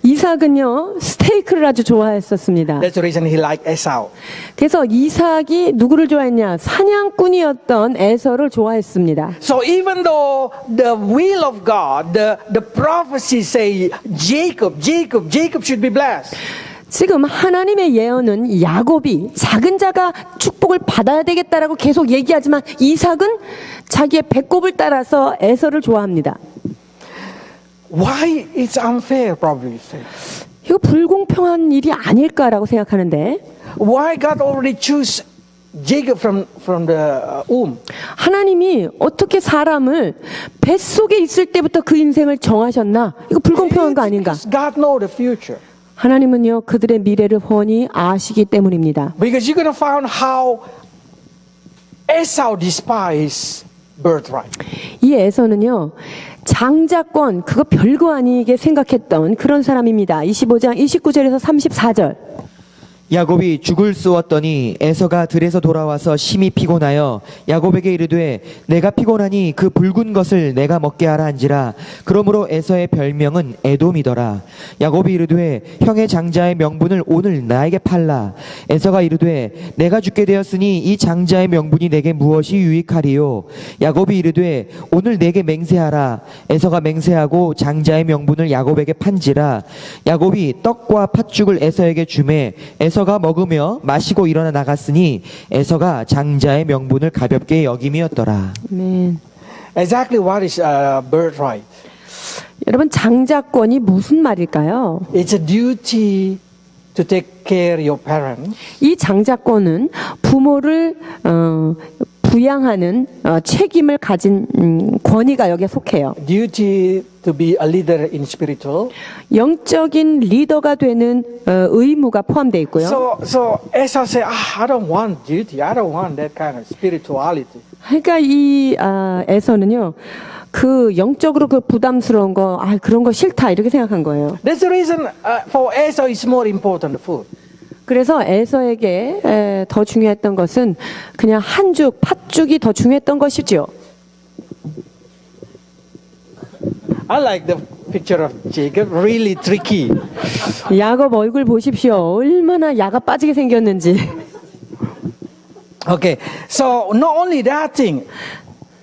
이삭은요, 스테이크를 아주 좋아했었습니다. That's the reason he liked Esau. 그래서 이삭이 누구를 좋아했냐? 사냥꾼이었던 에서를 좋아했습니다. So even though the will of God, the prophecy say Jacob should be blessed. 지금 하나님의 예언은 야곱이 작은 자가 축복을 받아야 되겠다라고 계속 얘기하지만 이삭은 자기의 배꼽을 따라서 에서를 좋아합니다. Why it's unfair, probably you say. 이거 불공평한 일이 아닐까라고 생각하는데 Why God already choose Jacob from the womb? 하나님이 어떻게 사람을 뱃속에 있을 때부터 그 인생을 정하셨나? 이거 불공평한 거 아닌가? God know the future. 하나님은요, 그들의 미래를 훤히 아시기 때문입니다. Because you're going to find how Esau despised birthright. 이 에서는요, 장자권, 그거 별거 아니게 생각했던 그런 사람입니다. 25장 29절에서 34절. 야곱이 죽을 쏘았더니 에서가 들에서 돌아와서 심히 피곤하여 야곱에게 이르되 내가 피곤하니 그 붉은 것을 내가 먹게 하라 한지라. 그러므로 에서의 별명은 에돔이더라. 야곱이 이르되 형의 장자의 명분을 오늘 나에게 팔라. 에서가 이르되 내가 죽게 되었으니 이 장자의 명분이 내게 무엇이 유익하리요. 야곱이 이르되 오늘 내게 맹세하라. 에서가 맹세하고 장자의 명분을 야곱에게 판지라. 야곱이 떡과 팥죽을 에서에게 주매 에서가 먹으며 마시고 일어나 나갔으니 에서가 장자의 명분을 가볍게 여김이었더라. 아멘. Exactly what is birthright? 여러분, 장자권이 무슨 말일까요? It's a duty to take care of your parents. 이 장자권은 부모를 부양하는 책임을 가진 권위가 여기에 속해요. Duty to be a leader in spiritual. 영적인 리더가 되는 의무가 포함되어 있고요. So Esau said, I don't want duty. I don't want that kind of spirituality. 그러니까 이 에서는요, 그 영적으로 그 부담스러운 거, 그런 거 싫다 이렇게 생각한 거예요. That's the reason for Esau is more important food. 그래서 에서에게 더 중요했던 것은 그냥 한죽, 팥죽이 더 중요했던 것이죠. I like the picture of Jacob. Really tricky. 야곱 얼굴 보십시오. 얼마나 야가 빠지게 생겼는지. Okay, so not only that thing,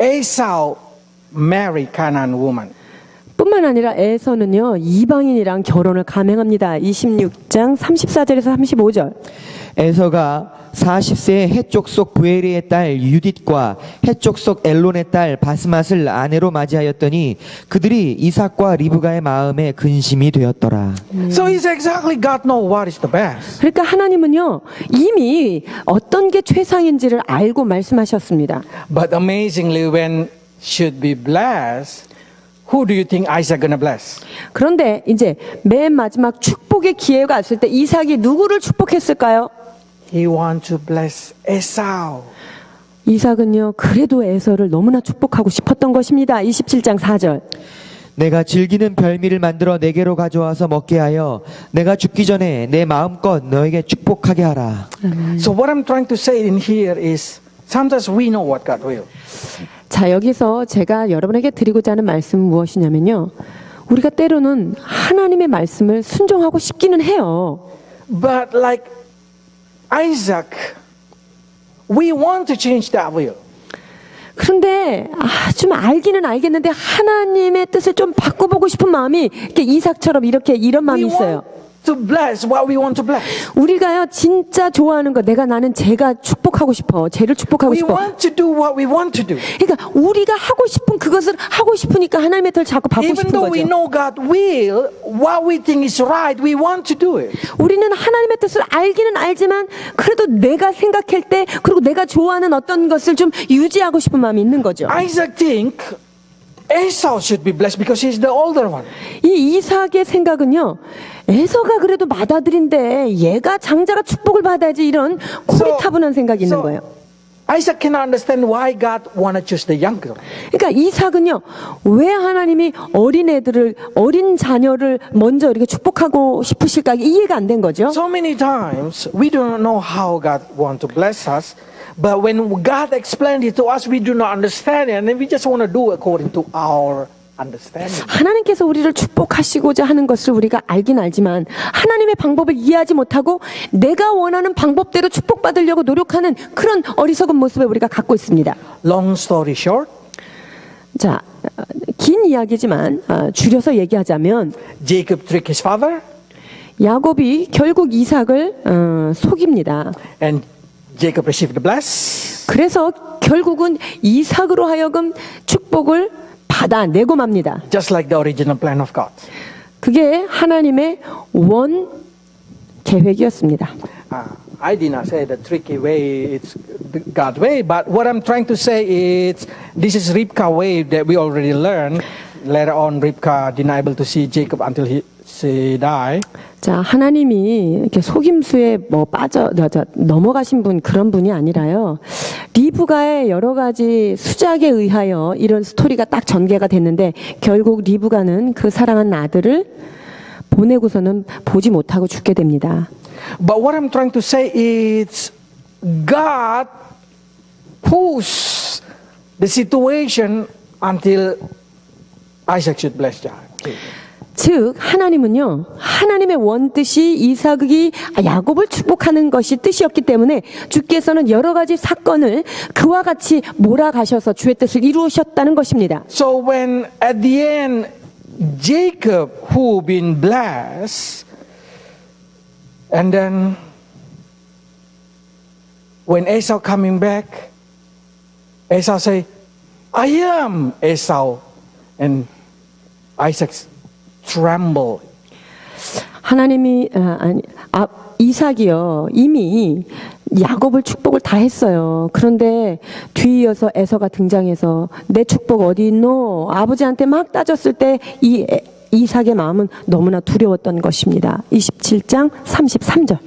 Esau married Canaan woman. 뿐만 아니라 에서는요, 이방인이랑 결혼을 감행합니다. 26장 34절에서 35절. 에서가 40세의 해쪽 속 부에리의 딸 유딧과 해쪽 속 엘론의 딸 바스맛을 아내로 맞이하였더니 그들이 이삭과 리브가의 마음에 근심이 되었더라. So it's exactly God knows what is the best. 그러니까 하나님은요, 이미 어떤 게 최상인지를 알고 말씀하셨습니다. But amazingly, when should be blessed, who do you think Isaac gonna bless? 그런데 이제 맨 마지막 축복의 기회가 왔을 때 이삭이 누구를 축복했을까요? He want to bless Esau. 이삭은요, 그래도 에서를 너무나 축복하고 싶었던 것입니다. 27장 4절. 내가 즐기는 별미를 만들어 내게로 가져와서 먹게 하여 내가 죽기 전에 내 마음껏 너에게 축복하게 하라. So what I'm trying to say in here is sometimes we know what God will. 자, 여기서 제가 여러분에게 드리고자 하는 말씀은 무엇이냐면요, 우리가 때로는 하나님의 말씀을 순종하고 싶기는 해요. But like Isaac, we want to change that will. 그런데 좀 알기는 알겠는데 하나님의 뜻을 좀 바꿔보고 싶은 마음이 이렇게 이삭처럼 이런 마음이 We 있어요. want to bless what we want to bless. 우리가요, 진짜 좋아하는 거, 나는 제가 축복하고 싶어, 쟤를 축복하고 We 싶어. want to do what we want to do. 그러니까 우리가 하고 싶은 그것을 하고 싶으니까 하나님의 뜻을 자꾸 받고 Even 싶은 though we 거죠. know God will, what we think is right, we want to do it. 우리는 하나님의 뜻을 알기는 알지만 그래도 내가 생각할 때, 그리고 내가 좋아하는 어떤 것을 좀 유지하고 싶은 마음이 있는 거죠. Isaac think Esau should be blessed because he's the older one. 이 이삭의 생각은요, 에서가 그래도 맏아들인데 얘가 장자가 축복을 받아야지, 이런 고리타분한 생각이 있는 거예요. Isaac cannot understand why God want to choose the younger. 그러니까 이삭은요, 왜 하나님이 어린 자녀를 먼저 이렇게 축복하고 싶으실까, 이해가 안 된 거죠. So many times we do not know how God want to bless us, but when God explained it to us, we do not understand it, and then we just want to do according to our understanding. 하나님께서 우리를 축복하시고자 하는 것을 우리가 알긴 알지만 하나님의 방법을 이해하지 못하고 내가 원하는 방법대로 축복받으려고 노력하는 그런 어리석은 모습을 우리가 갖고 있습니다. Long story short, 자, 긴 이야기지만 줄여서 얘기하자면 Jacob tricked his father, 야곱이 결국 이삭을 속입니다. and Jacob received the bless. 그래서 결국은 이삭으로 하여금 축복을 받아내고 맙니다. Just like the original plan of God. 그게 하나님의 원 계획이었습니다. I did not say the tricky way, it's God's way, but what I'm trying to say is this is Rivka way that we already learned. later on Rivka did not able to see Jacob until she died. 자, 하나님이 이렇게 속임수에 뭐 넘어가신 분 그런 분이 아니라요. 리브가의 여러 가지 수작에 의하여 이런 스토리가 딱 전개가 됐는데 결국 리브가는 그 사랑한 아들을 보내고서는 보지 못하고 죽게 됩니다. But what I'm trying to say is God pushed the situation until Isaac should bless Jacob. 즉 하나님은요, 하나님의 원뜻이 이삭이 야곱을 축복하는 것이 뜻이었기 때문에 주께서는 여러 가지 사건을 그와 같이 몰아가셔서 주의 뜻을 이루셨다는 것입니다. So when at the end Jacob who been blessed, and then when Esau coming back, Esau say, I am Esau, and Isaac tremble. 하나님이 이삭이요 이미 야곱을 축복을 다 했어요. 그런데 뒤이어서 에서가 등장해서 내 축복 어디 있노? 아버지한테 막 따졌을 때 이 이삭의 마음은 너무나 두려웠던 것입니다. 27장 33절.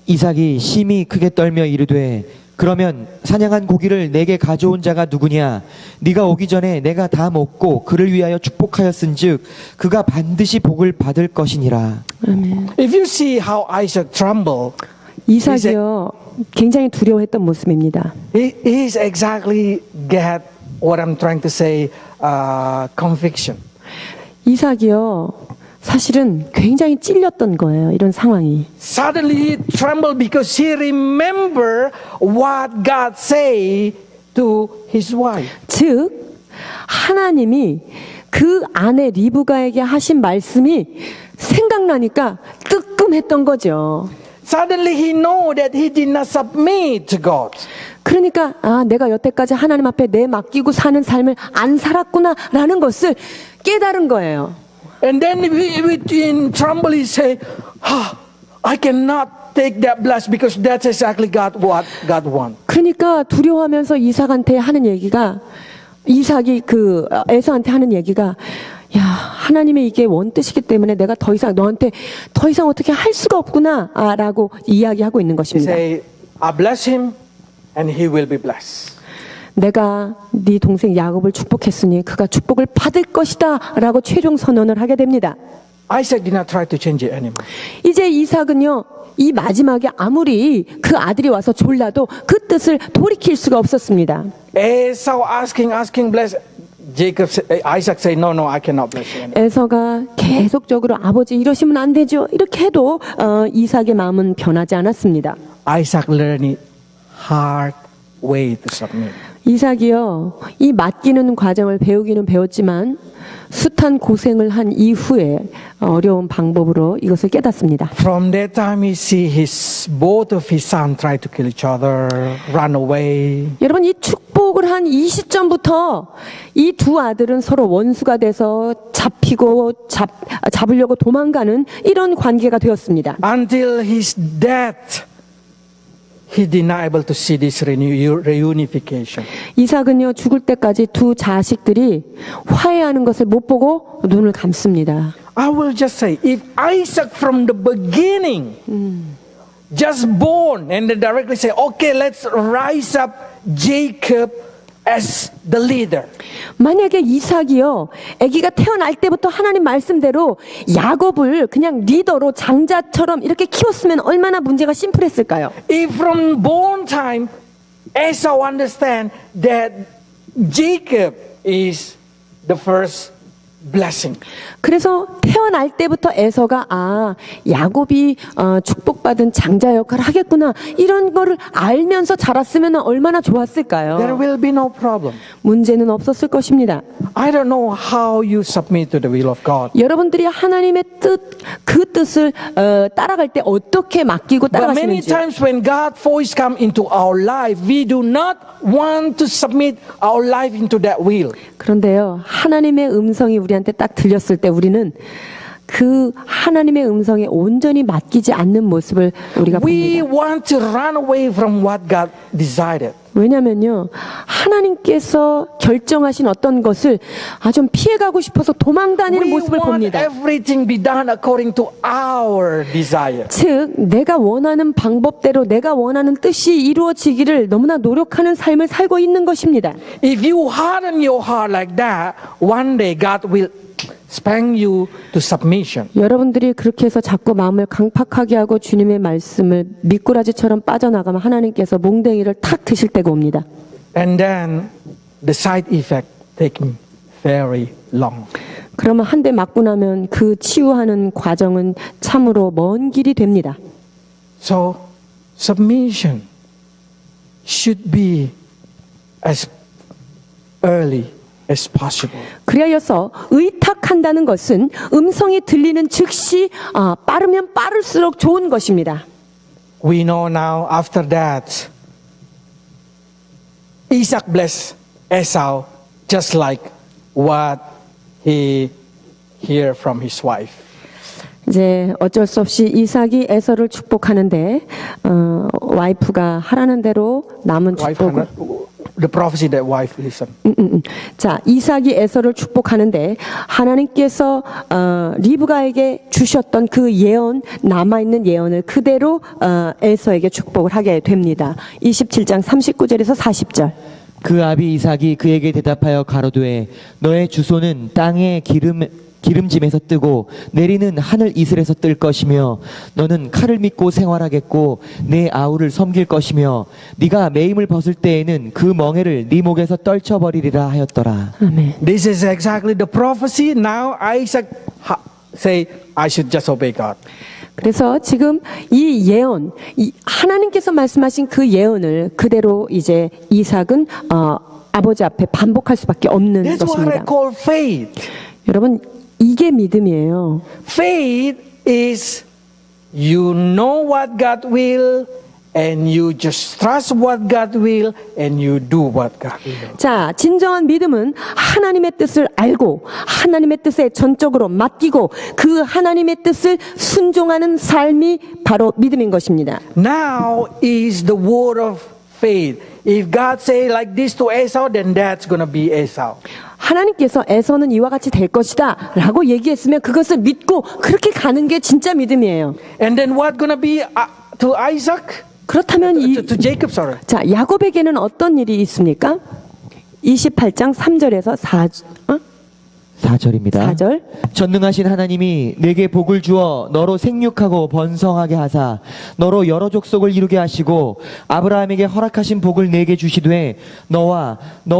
이삭이 심히 크게 떨며 이르되 그러면 사냥한 고기를 내게 가져온 자가 누구냐? 네가 오기 전에 내가 다 먹고 그를 위하여 축복하였은즉 그가 반드시 복을 받을 것이니라. 아멘. If you see how Isaac trembled, 이삭이요 굉장히 두려워했던 모습입니다. he's exactly get what I'm trying to say, conviction. 이삭이요 사실은 굉장히 찔렸던 거예요. 이런 상황이. Suddenly he trembled because he remember what God say to his wife. 즉 하나님이 그 아내 리브가에게 하신 말씀이 생각나니까 뜨끔했던 거죠. Suddenly he know that he did not submit to God. 그러니까 내가 여태까지 하나님 앞에 내 맡기고 사는 삶을 안 살았구나라는 것을 깨달은 거예요. And then in tremble he say, I cannot take that bless because that's exactly what God want. 그러니까 두려워하면서 이삭한테 하는 얘기가 이삭이 그 에서한테 하는 얘기가 야 하나님의 이게 원뜻이기 때문에 내가 더 이상 너한테 더 이상 어떻게 할 수가 없구나라고 이야기하고 있는 He 것입니다. say, I bless him and he will be blessed. 내가 네 동생 야곱을 축복했으니 그가 축복을 받을 것이다라고 최종 선언을 하게 됩니다. Isaac did not try to change it anymore. 이제 이삭은요 이 마지막에 아무리 그 아들이 와서 졸라도 그 뜻을 돌이킬 수가 없었습니다. Esau asking bless. Isaac say, no, I cannot bless you anymore. 에서가 계속적으로 아버지 이러시면 안 되죠. 이렇게 해도 이삭의 마음은 변하지 않았습니다. Isaac learned it hard way to submit. 이삭이요 이 맡기는 과정을 배우기는 배웠지만 숱한 고생을 한 이후에 어려운 방법으로 이것을 깨닫습니다. From that time, he see both of his sons try to kill each other, run away. 여러분 이 축복을 한 이 시점부터 이 두 아들은 서로 원수가 돼서 잡으려고 도망가는 이런 관계가 되었습니다. Until his death, he did not able to see this reunification. 이삭은요 죽을 때까지 두 자식들이 화해하는 것을 못 보고 눈을 감습니다. I will just say, if Isaac from the beginning just born and then directly say, okay, let's rise up Jacob as the leader. 만약에 이삭이요 아기가 태어날 때부터 하나님 말씀대로 야곱을 그냥 리더로 장자처럼 이렇게 키웠으면 얼마나 문제가 심플했을까요? If from born time, Esau understand that Jacob is the first blessing. 그래서 태어날 때부터 에서가 야곱이 축복받은 장자 역할을 하겠구나 이런 거를 알면서 자랐으면 얼마나 There 좋았을까요? will be no problem. 문제는 없었을 것입니다. I don't know how you submit to the will of God. 여러분들이 하나님의 그 뜻을 따라갈 때 어떻게 맡기고 But many 따라가시는지. times when God's voice come into our life, we do not want to submit our life into that will. 그런데요, 하나님의 음성이 우리한테 딱 들렸을 때 우리는 그 하나님의 음성에 온전히 맡기지 않는 모습을 우리가 We 봅니다. want to run away from what God decided. 왜냐면요, 하나님께서 결정하신 어떤 것을 좀 피해가고 싶어서 도망 다니는 We 모습을 want 봅니다. everything be done according to our desire. 즉, 내가 원하는 방법대로 내가 원하는 뜻이 이루어지기를 너무나 노력하는 삶을 살고 있는 것입니다. If you harden your heart like that, one day God will spank you to submission. 여러분들이 그렇게 해서 자꾸 마음을 강팍하게 하고 주님의 말씀을 미꾸라지처럼 빠져나가면 하나님께서 몽댕이를 탁 드실 때가 옵니다. And then the side effect taking very long. 그러면 한 대 맞고 나면 그 치유하는 과정은 참으로 먼 길이 됩니다. So submission should be as early as possible. 그리하여서 의탁한다는 것은 음성이 들리는 즉시 빠르면 빠를수록 좋은 것입니다. We know now after that, Isaac blessed Esau just like what he heard from his wife. 이제 어쩔 수 없이 이삭이 에서를 축복하는데 와이프가 하라는 대로 남은 축복을 The prophecy that wife listened. 자, 이삭이 에서를 축복하는데 하나님께서 리브가에게 주셨던 그 예언, 남아있는 예언을 그대로 에서에게 축복을 하게 됩니다. 27장 39절에서 40절. 그 아비 이삭이 그에게 대답하여 가로되 너의 주소는 땅의 기름짐에서 뜨고 내리는 하늘 이슬에서 뜰 것이며 너는 칼을 믿고 생활하겠고 내 아우를 섬길 것이며 네가 매임을 벗을 때에는 그 멍에를 네 목에서 떨쳐버리리라 하였더라. 아멘. This is exactly the prophecy. Now Isaac say, I should just obey God. 그래서 지금 이 예언, 하나님께서 말씀하신 그 예언을 그대로 이제 이삭은 아버지 앞에 반복할 수밖에 없는 That's what I 것입니다. call faith. 여러분, 이게 믿음이에요. Faith is you know what God will and you just trust what God will and you do what God will. 자, 진정한 믿음은 하나님의 뜻을 알고 하나님의 뜻에 전적으로 맡기고 그 하나님의 뜻을 순종하는 삶이 바로 믿음인 것입니다. Now is the word of faith. If God say like this to Esau, then that's going to be Esau. 하나님께서 에서는 이와 같이 될 것이다 라고 얘기했으면 그것을 믿고 그렇게 가는 게 진짜 믿음이에요. And then what going to be to Isaac? 그렇다면 To Jacob, sorry. 자, 야곱에게는 어떤 일이 있습니까? 28장 3절에서 4절입니다. 4절. 전능하신 하나님이 내게 복을 주어 너로 생육하고 번성하게 하사 너로 여러 족속을 이루게 하시고 아브라함에게 허락하신 복을 내게 주시되 너와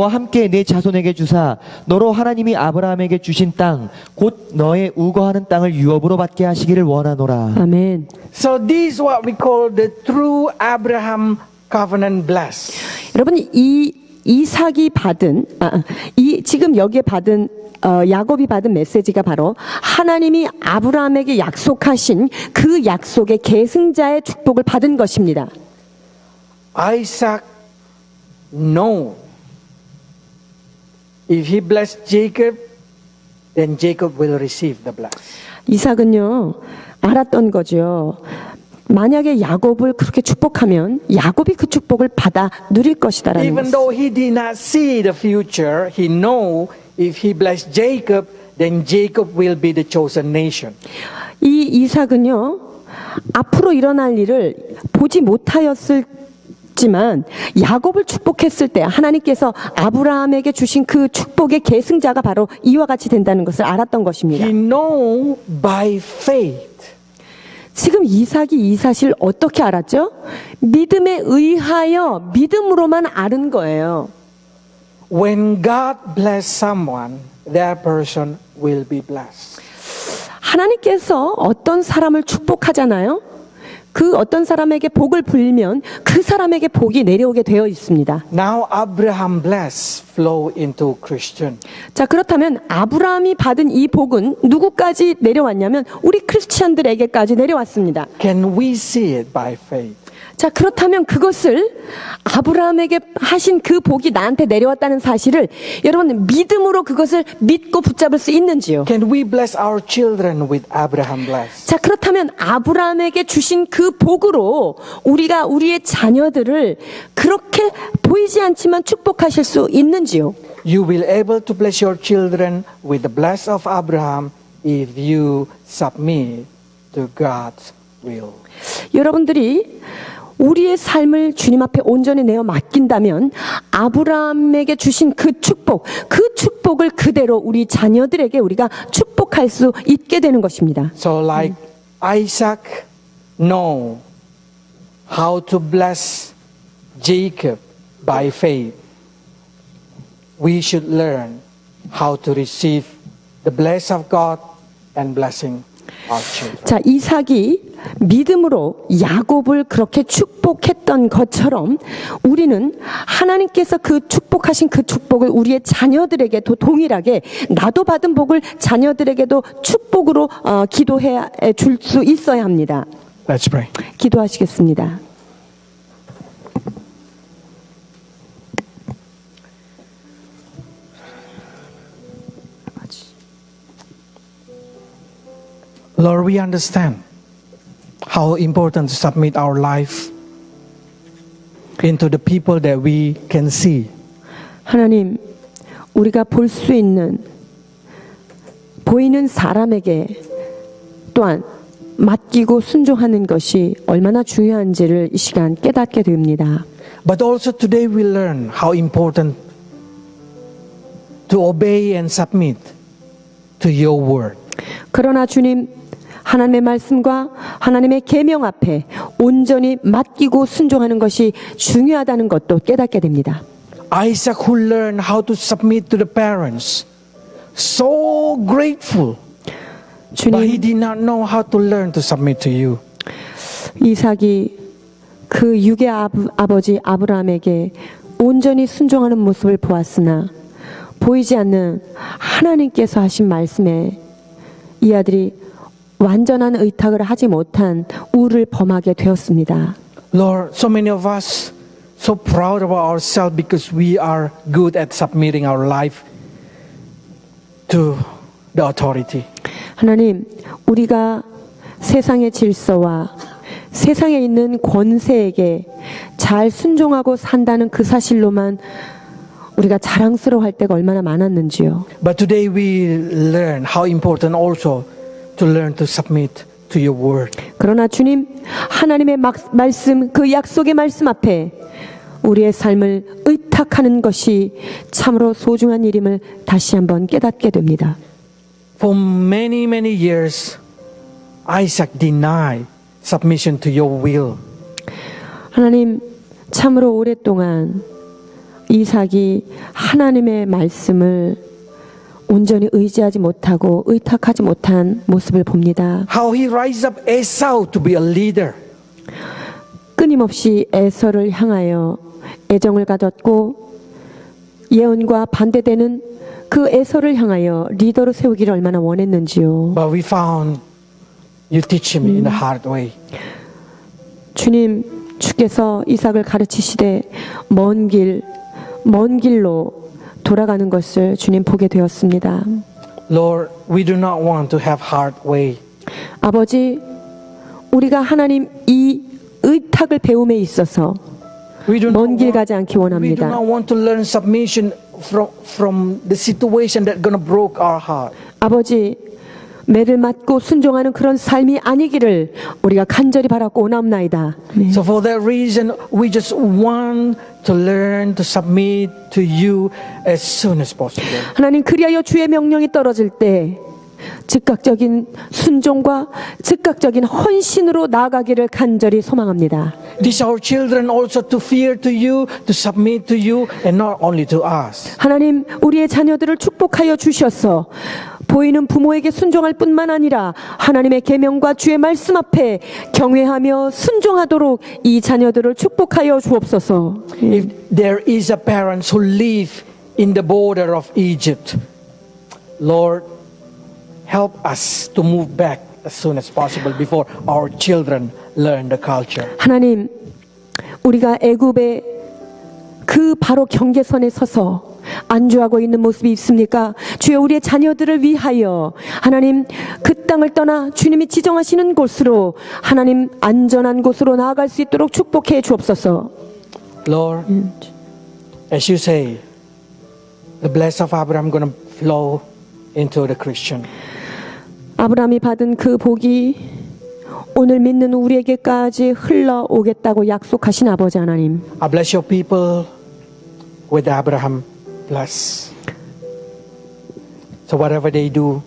함께 내 자손에게 주사 너로 하나님이 아브라함에게 주신 땅 곧 너의 우거하는 땅을 유업으로 받게 하시기를 원하노라. 아멘. So this is what we call the true Abraham covenant bless. 여러분, 이 이삭이 받은 지금 여기에 받은 야곱이 받은 메시지가 바로 하나님이 아브라함에게 약속하신 그 약속의 계승자의 축복을 받은 것입니다. Isaac know if he bless Jacob, then Jacob will receive the bless. 이삭은요, 알았던 거죠. 만약에 야곱을 그렇게 축복하면 야곱이 그 축복을 받아 누릴 것이다라는 Even 것을. though he did not see the future, he know if he bless Jacob, then Jacob will be the chosen nation. 이 이삭은요, 앞으로 일어날 일을 보지 못하였지만 야곱을 축복했을 때 하나님께서 아브라함에게 주신 그 축복의 계승자가 바로 이와 같이 된다는 것을 알았던 것입니다. He know by faith. 지금 이삭이 이 사실 어떻게 알았죠? 믿음에 의하여 믿음으로만 아는 거예요. When God bless someone, that person will be blessed. 하나님께서 어떤 사람을 축복하잖아요. 그 어떤 사람에게 복을 불면 그 사람에게 복이 내려오게 되어 있습니다. Now Abraham bless flow into Christian. 자, 그렇다면 아브라함이 받은 이 복은 누구까지 내려왔냐면 우리 크리스찬들에게까지 내려왔습니다. Can we see it by faith? 자, 그렇다면 그것을 아브라함에게 하신 그 복이 나한테 내려왔다는 사실을 여러분 믿음으로 그것을 믿고 붙잡을 수 있는지요? Can we bless our children with Abraham blessed? 자, 그렇다면 아브라함에게 주신 그 복으로 우리가 우리의 자녀들을 그렇게 보이지 않지만 축복하실 수 있는지요? You will able to bless your children with the bless of Abraham if you submit to God's will. 여러분들이 우리의 삶을 주님 앞에 온전히 내어 맡긴다면 아브라함에게 주신 그 축복을 그대로 우리 자녀들에게 우리가 축복할 수 있게 되는 것입니다. So like Isaac know how to bless Jacob by faith, we should learn how to receive the blessing of God and blessing our children. 자, 이삭이 믿음으로 야곱을 그렇게 축복했던 것처럼 우리는 하나님께서 그 축복하신 그 축복을 우리의 자녀들에게도 동일하게 나도 받은 복을 자녀들에게도 축복으로 기도해 줄 수 있어야 합니다. Let's pray. 기도하시겠습니다. Lord, we understand how important to submit our life into the people that we can see. 하나님, 우리가 볼 수 있는 보이는 사람에게 또한 맡기고 순종하는 것이 얼마나 중요한지를 이 시간 깨닫게 됩니다. But also today we learn how important to obey and submit to your word. 그러나 주님, 하나님의 말씀과 하나님의 계명 앞에 온전히 맡기고 순종하는 것이 중요하다는 것도 깨닫게 됩니다. Isaac who learned how to submit to the parents, so grateful, but he 주님, did not know how to learn to submit to you. 이삭이 그 육의 아버지 아브라함에게 온전히 순종하는 모습을 보았으나 보이지 않는 하나님께서 하신 말씀에 이 아들이 완전한 의탁을 하지 못한 우를 범하게 되었습니다. Lord, so many of us so proud about ourselves because we are good at submitting our life to the authority. 하나님, 우리가 세상의 질서와 세상에 있는 권세에게 잘 순종하고 산다는 그 사실로만 우리가 자랑스러워할 때가 얼마나 많았는지요. But today we learn how important also to learn to submit to your word. 그러나 주님, 하나님의 말씀, 그 약속의 말씀 앞에 우리의 삶을 의탁하는 것이 참으로 소중한 일임을 다시 한번 깨닫게 됩니다. For many years, Isaac denied submission to your will. 하나님, 참으로 오랫동안 이삭이 하나님의 말씀을 온전히 의지하지 못하고 의탁하지 못한 모습을 봅니다. How he raised up Esau to be a leader. 끊임없이 에서를 향하여 애정을 가졌고 예언과 반대되는 그 에서를 향하여 리더로 세우기를 얼마나 원했는지요. But we found you teach him in a hard way. 주님, 주께서 이삭을 가르치시되 먼 길로 돌아가는 것을 주님 보게 되었습니다. Lord, we do not want to have hard way. 아버지, 우리가 하나님 이 의탁을 배움에 있어서 We do 먼 not 길 want, 가지 않기 we do 원합니다. not want to learn submission from the situation that gonna broke our heart. 아버지, 매를 맞고 순종하는 그런 삶이 아니기를 우리가 간절히 바라고 원합나이다. 네. So for that reason, we just want to learn to submit to you as soon as possible. 하나님, 그리하여 주의 명령이 떨어질 때 즉각적인 순종과 즉각적인 헌신으로 나아가기를 간절히 소망합니다. Teach our children also to fear to you, to submit to you, and not only to us. 하나님, 우리의 자녀들을 축복하여 주셔서 보이는 부모에게 순종할 뿐만 아니라 하나님의 계명과 주의 말씀 앞에 경외하며 순종하도록 이 자녀들을 축복하여 주옵소서. If there is a parents who live in the border of Egypt, Lord, help us to move back as soon as possible before our children learn the culture. 하나님, 우리가 애굽의 그 바로 경계선에 서서 안주하고 있는 모습이 있습니까? 주여, 우리의 자녀들을 위하여 하나님 그 땅을 떠나 주님이 지정하시는 곳으로, 하나님 안전한 곳으로 나아갈 수 있도록 축복해 주옵소서. Lord, as you say, the blessing of Abraham going to flow into the Christian. 아브라함이 받은 그 복이 오늘 믿는 우리에게까지 흘러오겠다고 약속하신 아버지 하나님, I bless your people with Abraham bless. So whatever they do,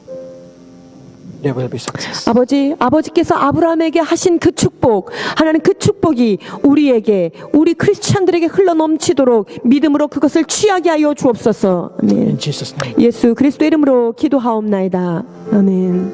they will be successful. 아버지께서 아브라함에게 하신 그 축복, 하나님 그 축복이 우리에게, 우리 크리스찬들에게 흘러 넘치도록 믿음으로 그것을 취하게 하여 주옵소서. 아멘. In Jesus' name. 예수 그리스도 이름으로 기도하옵나이다. 아멘.